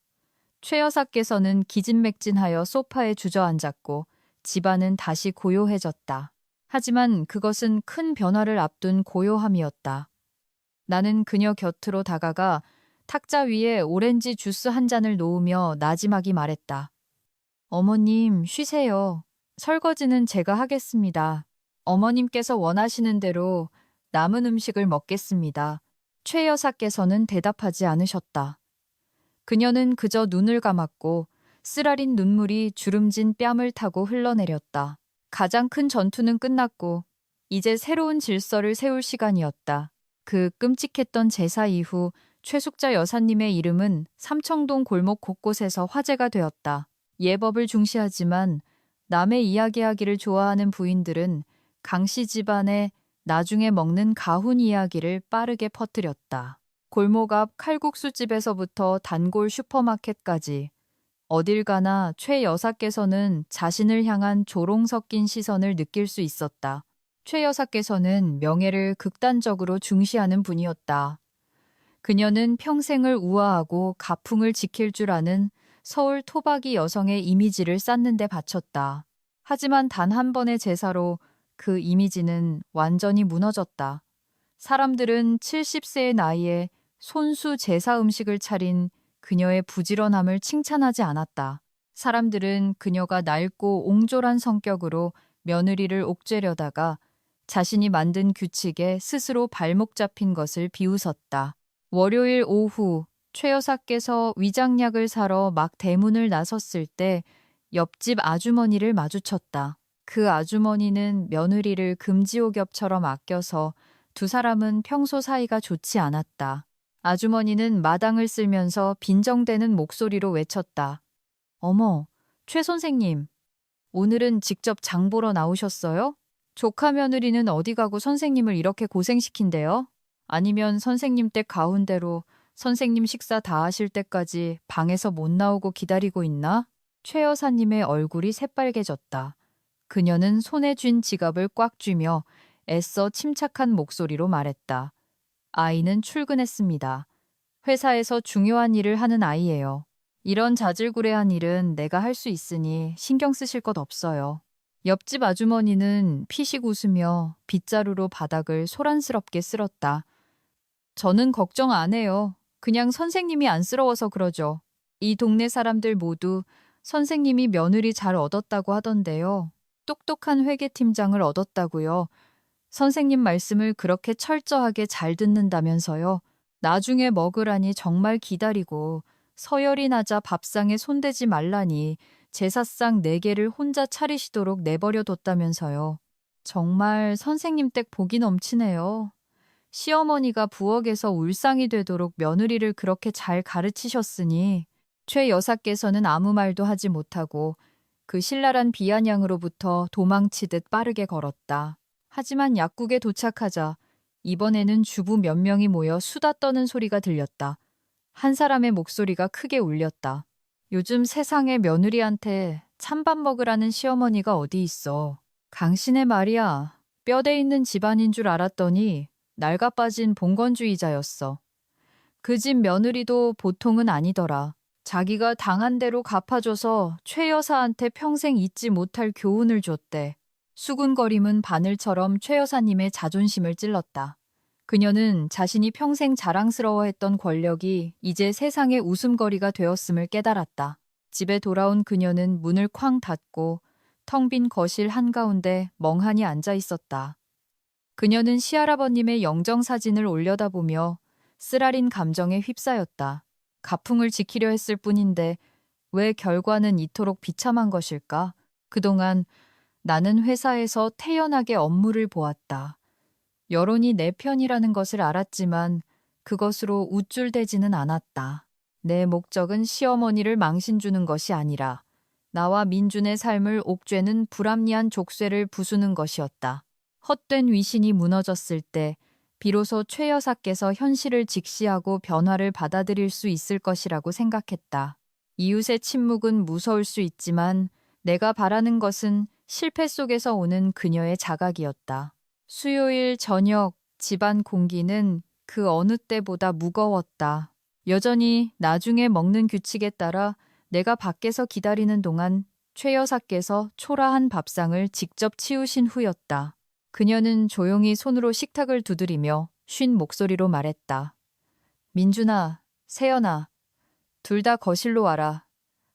최 여사께서는 기진맥진하여 소파에 주저앉았고 집안은 다시 고요해졌다. 하지만 그것은 큰 변화를 앞둔 고요함이었다. 나는 그녀 곁으로 다가가 탁자 위에 오렌지 주스 한 잔을 놓으며 나지막이 말했다. 어머님, 쉬세요. 설거지는 제가 하겠습니다. 어머님께서 원하시는 대로 남은 음식을 먹겠습니다. 최 여사께서는 대답하지 않으셨다. 그녀는 그저 눈을 감았고 쓰라린 눈물이 주름진 뺨을 타고 흘러내렸다. 가장 큰 전투는 끝났고 이제 새로운 질서를 세울 시간이었다. 그 끔찍했던 제사 이후 최숙자 여사님의 이름은 삼청동 골목 곳곳에서 화제가 되었다. 예법을 중시하지만 남의 이야기하기를 좋아하는 부인들은 강씨 집안의 나중에 먹는 가훈 이야기를 빠르게 퍼뜨렸다. 골목 앞 칼국수집에서부터 단골 슈퍼마켓까지 어딜 가나 최 여사께서는 자신을 향한 조롱 섞인 시선을 느낄 수 있었다. 최 여사께서는 명예를 극단적으로 중시하는 분이었다. 그녀는 평생을 우아하고 가풍을 지킬 줄 아는 서울 토박이 여성의 이미지를 쌓는 데 바쳤다. 하지만 단 한 번의 제사로 그 이미지는 완전히 무너졌다. 사람들은 70세의 나이에 손수 제사 음식을 차린 그녀의 부지런함을 칭찬하지 않았다. 사람들은 그녀가 낡고 옹졸한 성격으로 며느리를 옥죄려다가 자신이 만든 규칙에 스스로 발목 잡힌 것을 비웃었다. 월요일 오후 최 여사께서 위장약을 사러 막 대문을 나섰을 때 옆집 아주머니를 마주쳤다. 그 아주머니는 며느리를 금지옥엽처럼 아껴서 두 사람은 평소 사이가 좋지 않았다. 아주머니는 마당을 쓸면서 빈정대는 목소리로 외쳤다. 어머, 최 선생님, 오늘은 직접 장 보러 나오셨어요? 조카 며느리는 어디 가고 선생님을 이렇게 고생시킨대요? 아니면 선생님 댁 가운데로 선생님 식사 다 하실 때까지 방에서 못 나오고 기다리고 있나? 최 여사님의 얼굴이 새빨개졌다. 그녀는 손에 쥔 지갑을 꽉 쥐며 애써 침착한 목소리로 말했다. 아이는 출근했습니다. 회사에서 중요한 일을 하는 아이예요. 이런 자질구레한 일은 내가 할 수 있으니 신경 쓰실 것 없어요. 옆집 아주머니는 피식 웃으며 빗자루로 바닥을 소란스럽게 쓸었다. 저는 걱정 안 해요. 그냥 선생님이 안쓰러워서 그러죠. 이 동네 사람들 모두 선생님이 며느리 잘 얻었다고 하던데요. 똑똑한 회계팀장을 얻었다고요. 선생님 말씀을 그렇게 철저하게 잘 듣는다면서요. 나중에 먹으라니 정말 기다리고 서열이 낮아 밥상에 손대지 말라니 제사상 4개를 혼자 차리시도록 내버려 뒀다면서요. 정말 선생님 댁 복이 넘치네요. 시어머니가 부엌에서 울상이 되도록 며느리를 그렇게 잘 가르치셨으니 최 여사께서는 아무 말도 하지 못하고 그 신랄한 비아냥으로부터 도망치듯 빠르게 걸었다. 하지만 약국에 도착하자 이번에는 주부 몇 명이 모여 수다 떠는 소리가 들렸다. 한 사람의 목소리가 크게 울렸다. 요즘 세상에 며느리한테 찬밥 먹으라는 시어머니가 어디 있어. 강신의 말이야. 뼈대 있는 집안인 줄 알았더니 낡아빠진 봉건주의자였어. 그 집 며느리도 보통은 아니더라. 자기가 당한 대로 갚아줘서 최 여사한테 평생 잊지 못할 교훈을 줬대. 수군거림은 바늘처럼 최 여사님의 자존심을 찔렀다. 그녀는 자신이 평생 자랑스러워했던 권력이 이제 세상의 웃음거리가 되었음을 깨달았다. 집에 돌아온 그녀는 문을 쾅 닫고 텅 빈 거실 한가운데 멍하니 앉아 있었다. 그녀는 시할아버님의 영정사진을 올려다보며 쓰라린 감정에 휩싸였다. 가풍을 지키려 했을 뿐인데 왜 결과는 이토록 비참한 것일까? 그동안 나는 회사에서 태연하게 업무를 보았다. 여론이 내 편이라는 것을 알았지만 그것으로 우쭐대지는 않았다. 내 목적은 시어머니를 망신주는 것이 아니라 나와 민준의 삶을 옥죄는 불합리한 족쇄를 부수는 것이었다. 헛된 위신이 무너졌을 때 비로소 최 여사께서 현실을 직시하고 변화를 받아들일 수 있을 것이라고 생각했다. 이웃의 침묵은 무서울 수 있지만 내가 바라는 것은 실패 속에서 오는 그녀의 자각이었다. 수요일 저녁 집안 공기는 그 어느 때보다 무거웠다. 여전히 나중에 먹는 규칙에 따라 내가 밖에서 기다리는 동안 최 여사께서 초라한 밥상을 직접 치우신 후였다. 그녀는 조용히 손으로 식탁을 두드리며 쉰 목소리로 말했다. 민준아, 세연아, 둘 다 거실로 와라.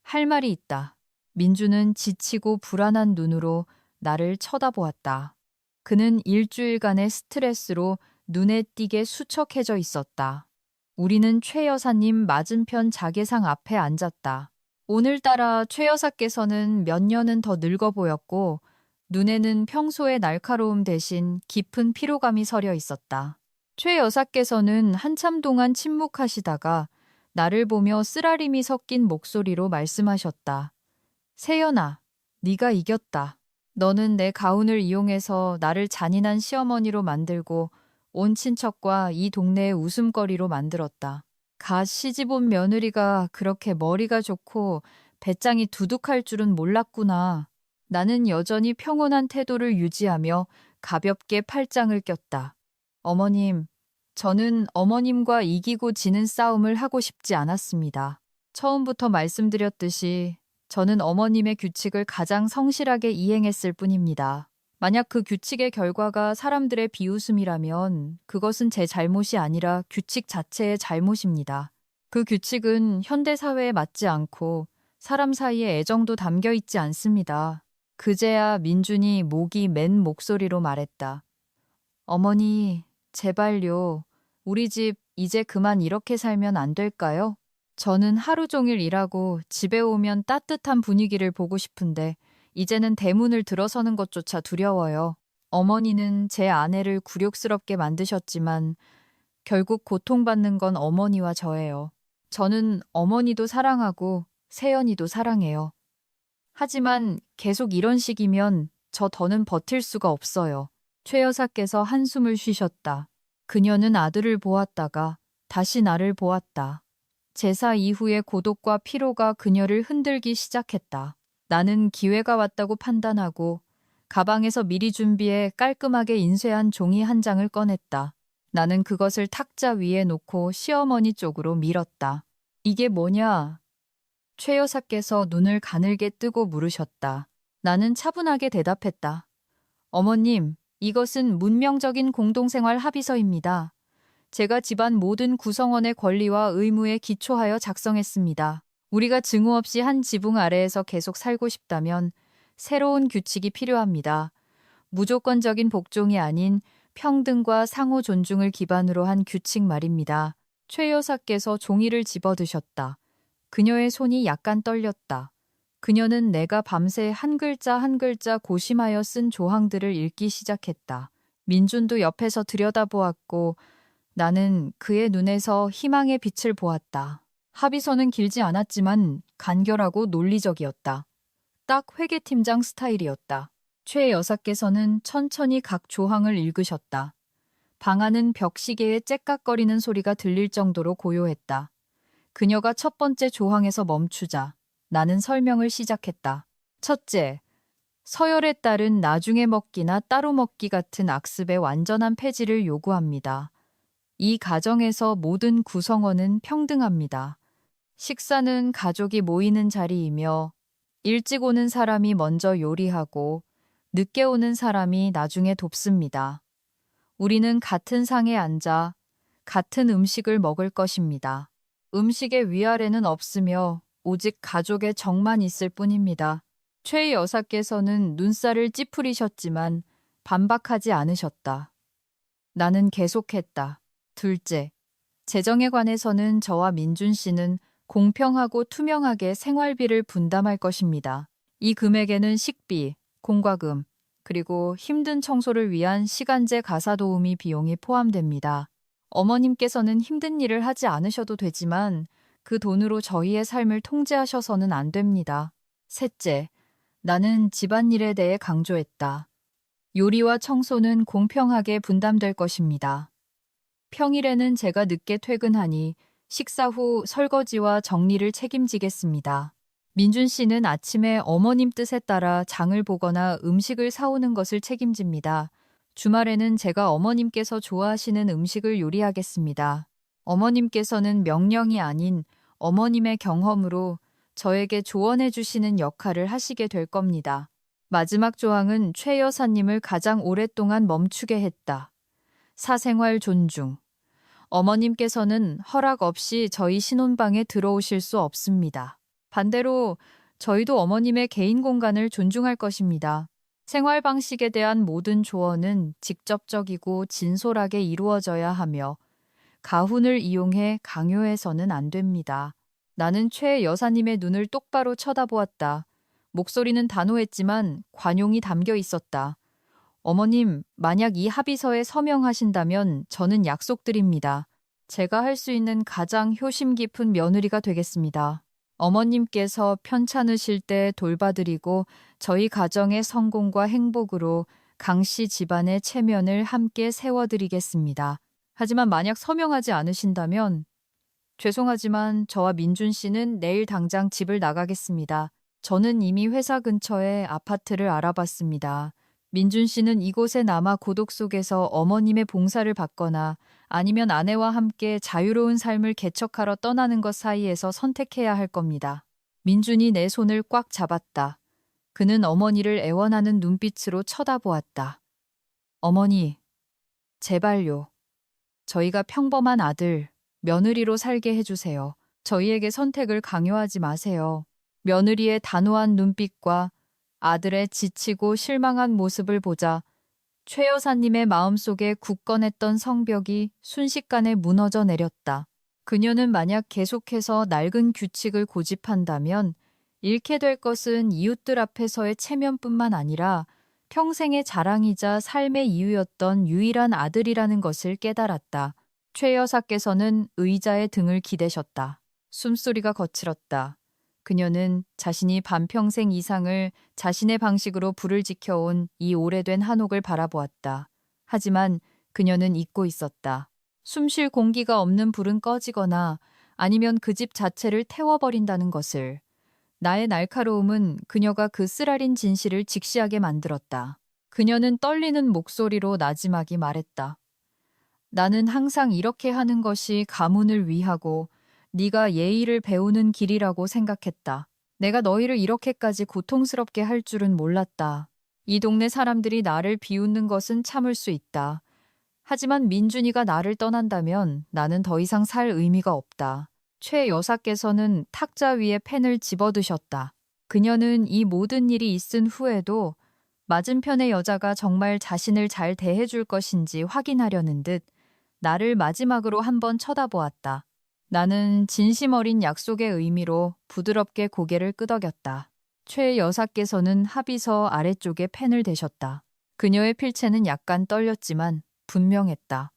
할 말이 있다. 민준은 지치고 불안한 눈으로 나를 쳐다보았다. 그는 일주일간의 스트레스로 눈에 띄게 수척해져 있었다. 우리는 최 여사님 맞은편 자개상 앞에 앉았다. 오늘따라 최 여사께서는 몇 년은 더 늙어 보였고 눈에는 평소의 날카로움 대신 깊은 피로감이 서려 있었다. 최 여사께서는 한참 동안 침묵하시다가 나를 보며 쓰라림이 섞인 목소리로 말씀하셨다. 세연아, 네가 이겼다. 너는 내 가훈을 이용해서 나를 잔인한 시어머니로 만들고 온 친척과 이 동네의 웃음거리로 만들었다. 갓 시집온 며느리가 그렇게 머리가 좋고 배짱이 두둑할 줄은 몰랐구나. 나는 여전히 평온한 태도를 유지하며 가볍게 팔짱을 꼈다. 어머님, 저는 어머님과 이기고 지는 싸움을 하고 싶지 않았습니다. 처음부터 말씀드렸듯이 저는 어머님의 규칙을 가장 성실하게 이행했을 뿐입니다. 만약 그 규칙의 결과가 사람들의 비웃음이라면 그것은 제 잘못이 아니라 규칙 자체의 잘못입니다. 그 규칙은 현대사회에 맞지 않고 사람 사이에 애정도 담겨 있지 않습니다. 그제야 민준이 목이 맨 목소리로 말했다. 어머니, 제발요. 우리 집 이제 그만 이렇게 살면 안 될까요? 저는 하루 종일 일하고 집에 오면 따뜻한 분위기를 보고 싶은데 이제는 대문을 들어서는 것조차 두려워요. 어머니는 제 아내를 굴욕스럽게 만드셨지만 결국 고통받는 건 어머니와 저예요. 저는 어머니도 사랑하고 세연이도 사랑해요. 하지만 계속 이런 식이면 저 더는 버틸 수가 없어요. 최 여사께서 한숨을 쉬셨다. 그녀는 아들을 보았다가 다시 나를 보았다. 제사 이후의 고독과 피로가 그녀를 흔들기 시작했다. 나는 기회가 왔다고 판단하고 가방에서 미리 준비해 깔끔하게 인쇄한 종이 한 장을 꺼냈다. 나는 그것을 탁자 위에 놓고 시어머니 쪽으로 밀었다. 이게 뭐냐? 최 여사께서 눈을 가늘게 뜨고 물으셨다. 나는 차분하게 대답했다. 어머님, 이것은 문명적인 공동생활 합의서입니다. 제가 집안 모든 구성원의 권리와 의무에 기초하여 작성했습니다. 우리가 증오 없이 한 지붕 아래에서 계속 살고 싶다면 새로운 규칙이 필요합니다. 무조건적인 복종이 아닌 평등과 상호 존중을 기반으로 한 규칙 말입니다. 최 여사께서 종이를 집어드셨다. 그녀의 손이 약간 떨렸다. 그녀는 내가 밤새 한 글자 한 글자 고심하여 쓴 조항들을 읽기 시작했다. 민준도 옆에서 들여다보았고 나는 그의 눈에서 희망의 빛을 보았다. 합의서는 길지 않았지만 간결하고 논리적이었다. 딱 회계팀장 스타일이었다. 최 여사께서는 천천히 각 조항을 읽으셨다. 방안은 벽시계의 째깍거리는 소리가 들릴 정도로 고요했다. 그녀가 첫 번째 조항에서 멈추자 나는 설명을 시작했다. 첫째, 서열에 따른 나중에 먹기나 따로 먹기 같은 악습의 완전한 폐지를 요구합니다. 이 가정에서 모든 구성원은 평등합니다. 식사는 가족이 모이는 자리이며 일찍 오는 사람이 먼저 요리하고 늦게 오는 사람이 나중에 돕습니다. 우리는 같은 상에 앉아 같은 음식을 먹을 것입니다. 음식의 위아래는 없으며 오직 가족의 정만 있을 뿐입니다. 최 여사께서는 눈살을 찌푸리셨지만 반박하지 않으셨다. 나는 계속했다. 둘째, 재정에 관해서는 저와 민준 씨는 공평하고 투명하게 생활비를 분담할 것입니다. 이 금액에는 식비, 공과금, 그리고 힘든 청소를 위한 시간제 가사도우미 비용이 포함됩니다. 어머님께서는 힘든 일을 하지 않으셔도 되지만 그 돈으로 저희의 삶을 통제하셔서는 안 됩니다. 셋째, 나는 집안일에 대해 강조했다. 요리와 청소는 공평하게 분담될 것입니다. 평일에는 제가 늦게 퇴근하니 식사 후 설거지와 정리를 책임지겠습니다. 민준 씨는 아침에 어머님 뜻에 따라 장을 보거나 음식을 사오는 것을 책임집니다. 주말에는 제가 어머님께서 좋아하시는 음식을 요리하겠습니다. 어머님께서는 명령이 아닌 어머님의 경험으로 저에게 조언해 주시는 역할을 하시게 될 겁니다. 마지막 조항은 최 여사님을 가장 오랫동안 멈추게 했다. 사생활 존중. 어머님께서는 허락 없이 저희 신혼방에 들어오실 수 없습니다. 반대로 저희도 어머님의 개인 공간을 존중할 것입니다. 생활 방식에 대한 모든 조언은 직접적이고 진솔하게 이루어져야 하며 가훈을 이용해 강요해서는 안 됩니다. 나는 최 여사님의 눈을 똑바로 쳐다보았다. 목소리는 단호했지만 관용이 담겨 있었다. 어머님, 만약 이 합의서에 서명하신다면 저는 약속드립니다. 제가 할 수 있는 가장 효심 깊은 며느리가 되겠습니다. 어머님께서 편찮으실 때 돌봐드리고 저희 가정의 성공과 행복으로 강씨 집안의 체면을 함께 세워드리겠습니다. 하지만 만약 서명하지 않으신다면 죄송하지만 저와 민준 씨는 내일 당장 집을 나가겠습니다. 저는 이미 회사 근처에 아파트를 알아봤습니다. 민준 씨는 이곳에 남아 고독 속에서 어머님의 봉사를 받거나 아니면 아내와 함께 자유로운 삶을 개척하러 떠나는 것 사이에서 선택해야 할 겁니다. 민준이 내 손을 꽉 잡았다. 그는 어머니를 애원하는 눈빛으로 쳐다보았다. 어머니, 제발요. 저희가 평범한 아들, 며느리로 살게 해주세요. 저희에게 선택을 강요하지 마세요. 며느리의 단호한 눈빛과 아들의 지치고 실망한 모습을 보자 최 여사님의 마음속에 굳건했던 성벽이 순식간에 무너져 내렸다. 그녀는 만약 계속해서 낡은 규칙을 고집한다면 잃게 될 것은 이웃들 앞에서의 체면뿐만 아니라 평생의 자랑이자 삶의 이유였던 유일한 아들이라는 것을 깨달았다. 최 여사께서는 의자에 등을 기대셨다. 숨소리가 거칠었다. 그녀는 자신이 반평생 이상을 자신의 방식으로 불을 지켜온 이 오래된 한옥을 바라보았다. 하지만 그녀는 잊고 있었다. 숨쉴 공기가 없는 불은 꺼지거나 아니면 그 집 자체를 태워버린다는 것을. 나의 날카로움은 그녀가 그 쓰라린 진실을 직시하게 만들었다. 그녀는 떨리는 목소리로 나지막이 말했다. 나는 항상 이렇게 하는 것이 가문을 위하고 네가 예의를 배우는 길이라고 생각했다. 내가 너희를 이렇게까지 고통스럽게 할 줄은 몰랐다. 이 동네 사람들이 나를 비웃는 것은 참을 수 있다. 하지만 민준이가 나를 떠난다면 나는 더 이상 살 의미가 없다. 최 여사께서는 탁자 위에 펜을 집어드셨다. 그녀는 이 모든 일이 있은 후에도 맞은편의 여자가 정말 자신을 잘 대해줄 것인지 확인하려는 듯 나를 마지막으로 한번 쳐다보았다. 나는 진심 어린 약속의 의미로 부드럽게 고개를 끄덕였다. 최 여사께서는 합의서 아래쪽에 펜을 대셨다. 그녀의 필체는 약간 떨렸지만 분명했다.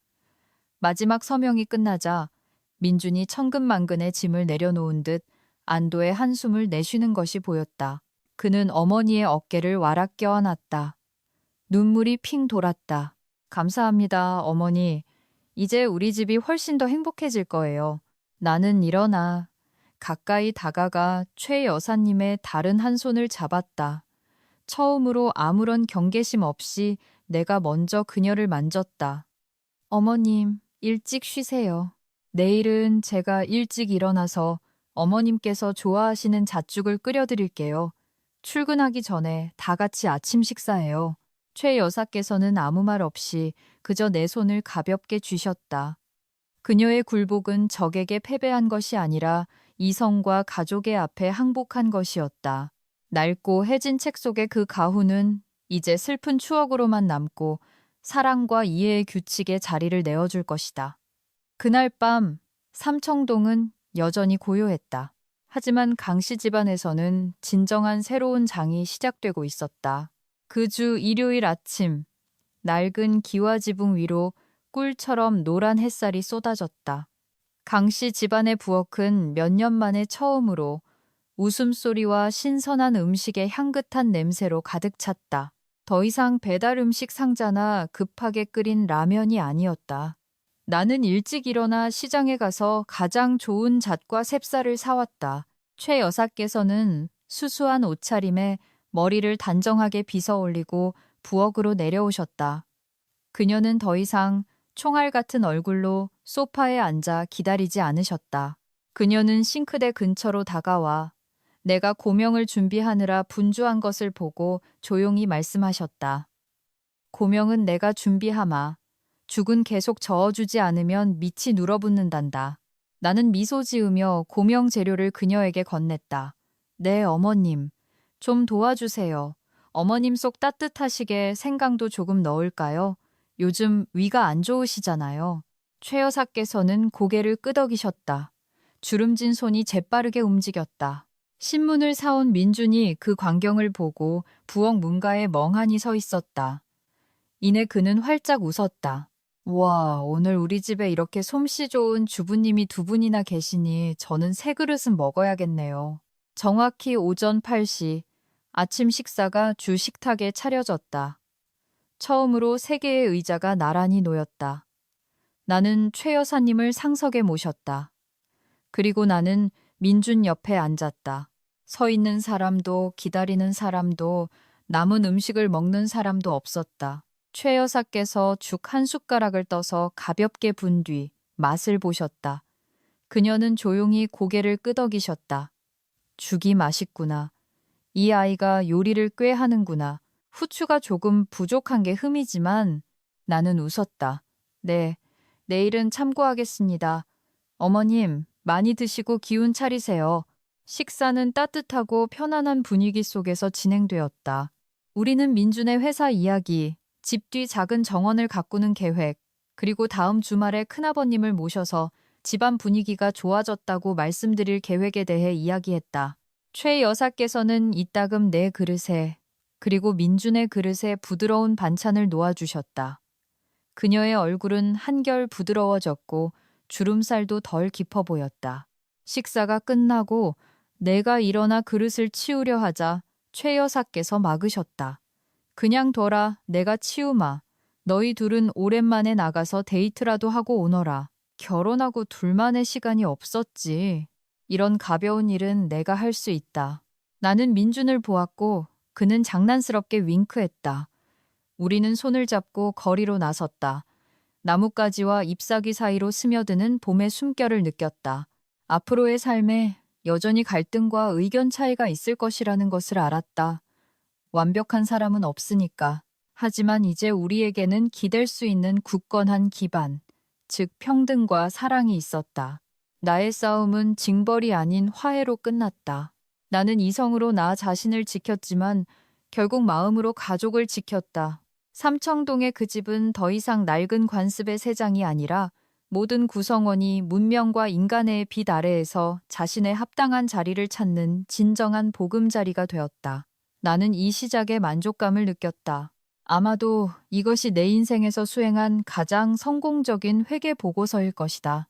마지막 서명이 끝나자 민준이 천근만근의 짐을 내려놓은 듯 안도의 한숨을 내쉬는 것이 보였다. 그는 어머니의 어깨를 와락 껴안았다. 눈물이 핑 돌았다. 감사합니다, 어머니. 이제 우리 집이 훨씬 더 행복해질 거예요. 나는 일어나 가까이 다가가 최 여사님의 다른 한 손을 잡았다. 처음으로 아무런 경계심 없이 내가 먼저 그녀를 만졌다. 어머님, 일찍 쉬세요. 내일은 제가 일찍 일어나서 어머님께서 좋아하시는 잣죽을 끓여드릴게요. 출근하기 전에 다 같이 아침 식사해요. 최 여사께서는 아무 말 없이 그저 내 손을 가볍게 쥐셨다. 그녀의 굴복은 적에게 패배한 것이 아니라 이성과 가족의 앞에 항복한 것이었다. 낡고 해진 책 속의 그 가훈은 이제 슬픈 추억으로만 남고 사랑과 이해의 규칙에 자리를 내어줄 것이다. 그날 밤 삼청동은 여전히 고요했다. 하지만 강씨 집안에서는 진정한 새로운 장이 시작되고 있었다. 그 주 일요일 아침, 낡은 기와지붕 위로 꿀처럼 노란 햇살이 쏟아졌다. 강씨 집안의 부엌은 몇 년 만에 처음으로 웃음소리와 신선한 음식의 향긋한 냄새로 가득 찼다. 더 이상 배달 음식 상자나 급하게 끓인 라면이 아니었다. 나는 일찍 일어나 시장에 가서 가장 좋은 잣과 셉쌀을 사왔다. 최 여사께서는 수수한 옷차림에 머리를 단정하게 빗어 올리고 부엌으로 내려오셨다. 그녀는 더 이상 총알 같은 얼굴로 소파에 앉아 기다리지 않으셨다. 그녀는 싱크대 근처로 다가와 내가 고명을 준비하느라 분주한 것을 보고 조용히 말씀하셨다. 고명은 내가 준비하마. 죽은 계속 저어주지 않으면 밑이 눌어붙는단다. 나는 미소 지으며 고명 재료를 그녀에게 건넸다. 네, 어머님. 좀 도와주세요. 어머님 속 따뜻하시게 생강도 조금 넣을까요? 요즘 위가 안 좋으시잖아요. 최 여사께서는 고개를 끄덕이셨다. 주름진 손이 재빠르게 움직였다. 신문을 사온 민준이 그 광경을 보고 부엌 문가에 멍하니 서 있었다. 이내 그는 활짝 웃었다. 와, 오늘 우리 집에 이렇게 솜씨 좋은 주부님이 두 분이나 계시니 저는 세 그릇은 먹어야겠네요. 정확히 오전 8시 아침 식사가 주 식탁에 차려졌다. 처음으로 세 개의 의자가 나란히 놓였다. 나는 최 여사님을 상석에 모셨다. 그리고 나는 민준 옆에 앉았다. 서 있는 사람도 기다리는 사람도 남은 음식을 먹는 사람도 없었다. 최 여사께서 죽 한 숟가락을 떠서 가볍게 분 뒤 맛을 보셨다. 그녀는 조용히 고개를 끄덕이셨다. 죽이 맛있구나. 이 아이가 요리를 꽤 하는구나. 후추가 조금 부족한 게 흠이지만 나는 웃었다. 네, 내일은 참고하겠습니다. 어머님, 많이 드시고 기운 차리세요. 식사는 따뜻하고 편안한 분위기 속에서 진행되었다. 우리는 민준의 회사 이야기, 집 뒤 작은 정원을 가꾸는 계획, 그리고 다음 주말에 큰아버님을 모셔서 집안 분위기가 좋아졌다고 말씀드릴 계획에 대해 이야기했다. 최 여사께서는 이따금 내 그릇에, 그리고 민준의 그릇에 부드러운 반찬을 놓아주셨다. 그녀의 얼굴은 한결 부드러워졌고 주름살도 덜 깊어 보였다. 식사가 끝나고 내가 일어나 그릇을 치우려 하자 최 여사께서 막으셨다. 그냥 둬라, 내가 치우마. 너희 둘은 오랜만에 나가서 데이트라도 하고 오너라. 결혼하고 둘만의 시간이 없었지. 이런 가벼운 일은 내가 할 수 있다. 나는 민준을 보았고 그는 장난스럽게 윙크했다. 우리는 손을 잡고 거리로 나섰다. 나뭇가지와 잎사귀 사이로 스며드는 봄의 숨결을 느꼈다. 앞으로의 삶에 여전히 갈등과 의견 차이가 있을 것이라는 것을 알았다. 완벽한 사람은 없으니까. 하지만 이제 우리에게는 기댈 수 있는 굳건한 기반, 즉 평등과 사랑이 있었다. 나의 싸움은 징벌이 아닌 화해로 끝났다. 나는 이성으로 나 자신을 지켰지만 결국 마음으로 가족을 지켰다. 삼청동의 그 집은 더 이상 낡은 관습의 세장이 아니라 모든 구성원이 문명과 인간의 빛 아래에서 자신의 합당한 자리를 찾는 진정한 보금자리가 되었다. 나는 이 시작에 만족감을 느꼈다. 아마도 이것이 내 인생에서 수행한 가장 성공적인 회계 보고서일 것이다.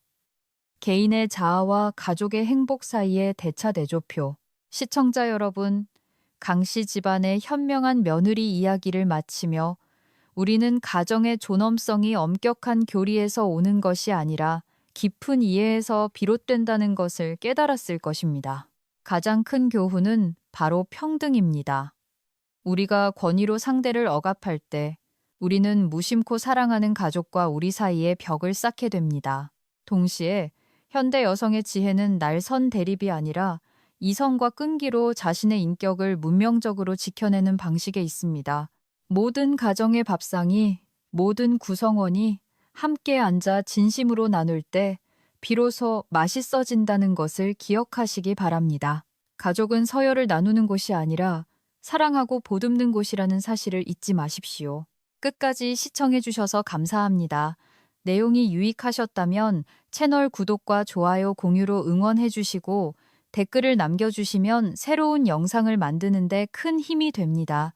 개인의 자아와 가족의 행복 사이의 대차대조표. 시청자 여러분, 강씨 집안의 현명한 며느리 이야기를 마치며 우리는 가정의 존엄성이 엄격한 교리에서 오는 것이 아니라 깊은 이해에서 비롯된다는 것을 깨달았을 것입니다. 가장 큰 교훈은 바로 평등입니다. 우리가 권위로 상대를 억압할 때 우리는 무심코 사랑하는 가족과 우리 사이에 벽을 쌓게 됩니다. 동시에 현대 여성의 지혜는 날선 대립이 아니라 이성과 끈기로 자신의 인격을 문명적으로 지켜내는 방식에 있습니다. 모든 가정의 밥상이, 모든 구성원이 함께 앉아 진심으로 나눌 때 비로소 맛있어진다는 것을 기억하시기 바랍니다. 가족은 서열을 나누는 곳이 아니라 사랑하고 보듬는 곳이라는 사실을 잊지 마십시오. 끝까지 시청해 주셔서 감사합니다. 내용이 유익하셨다면 채널 구독과 좋아요, 공유로 응원해 주시고 댓글을 남겨주시면 새로운 영상을 만드는 데 큰 힘이 됩니다.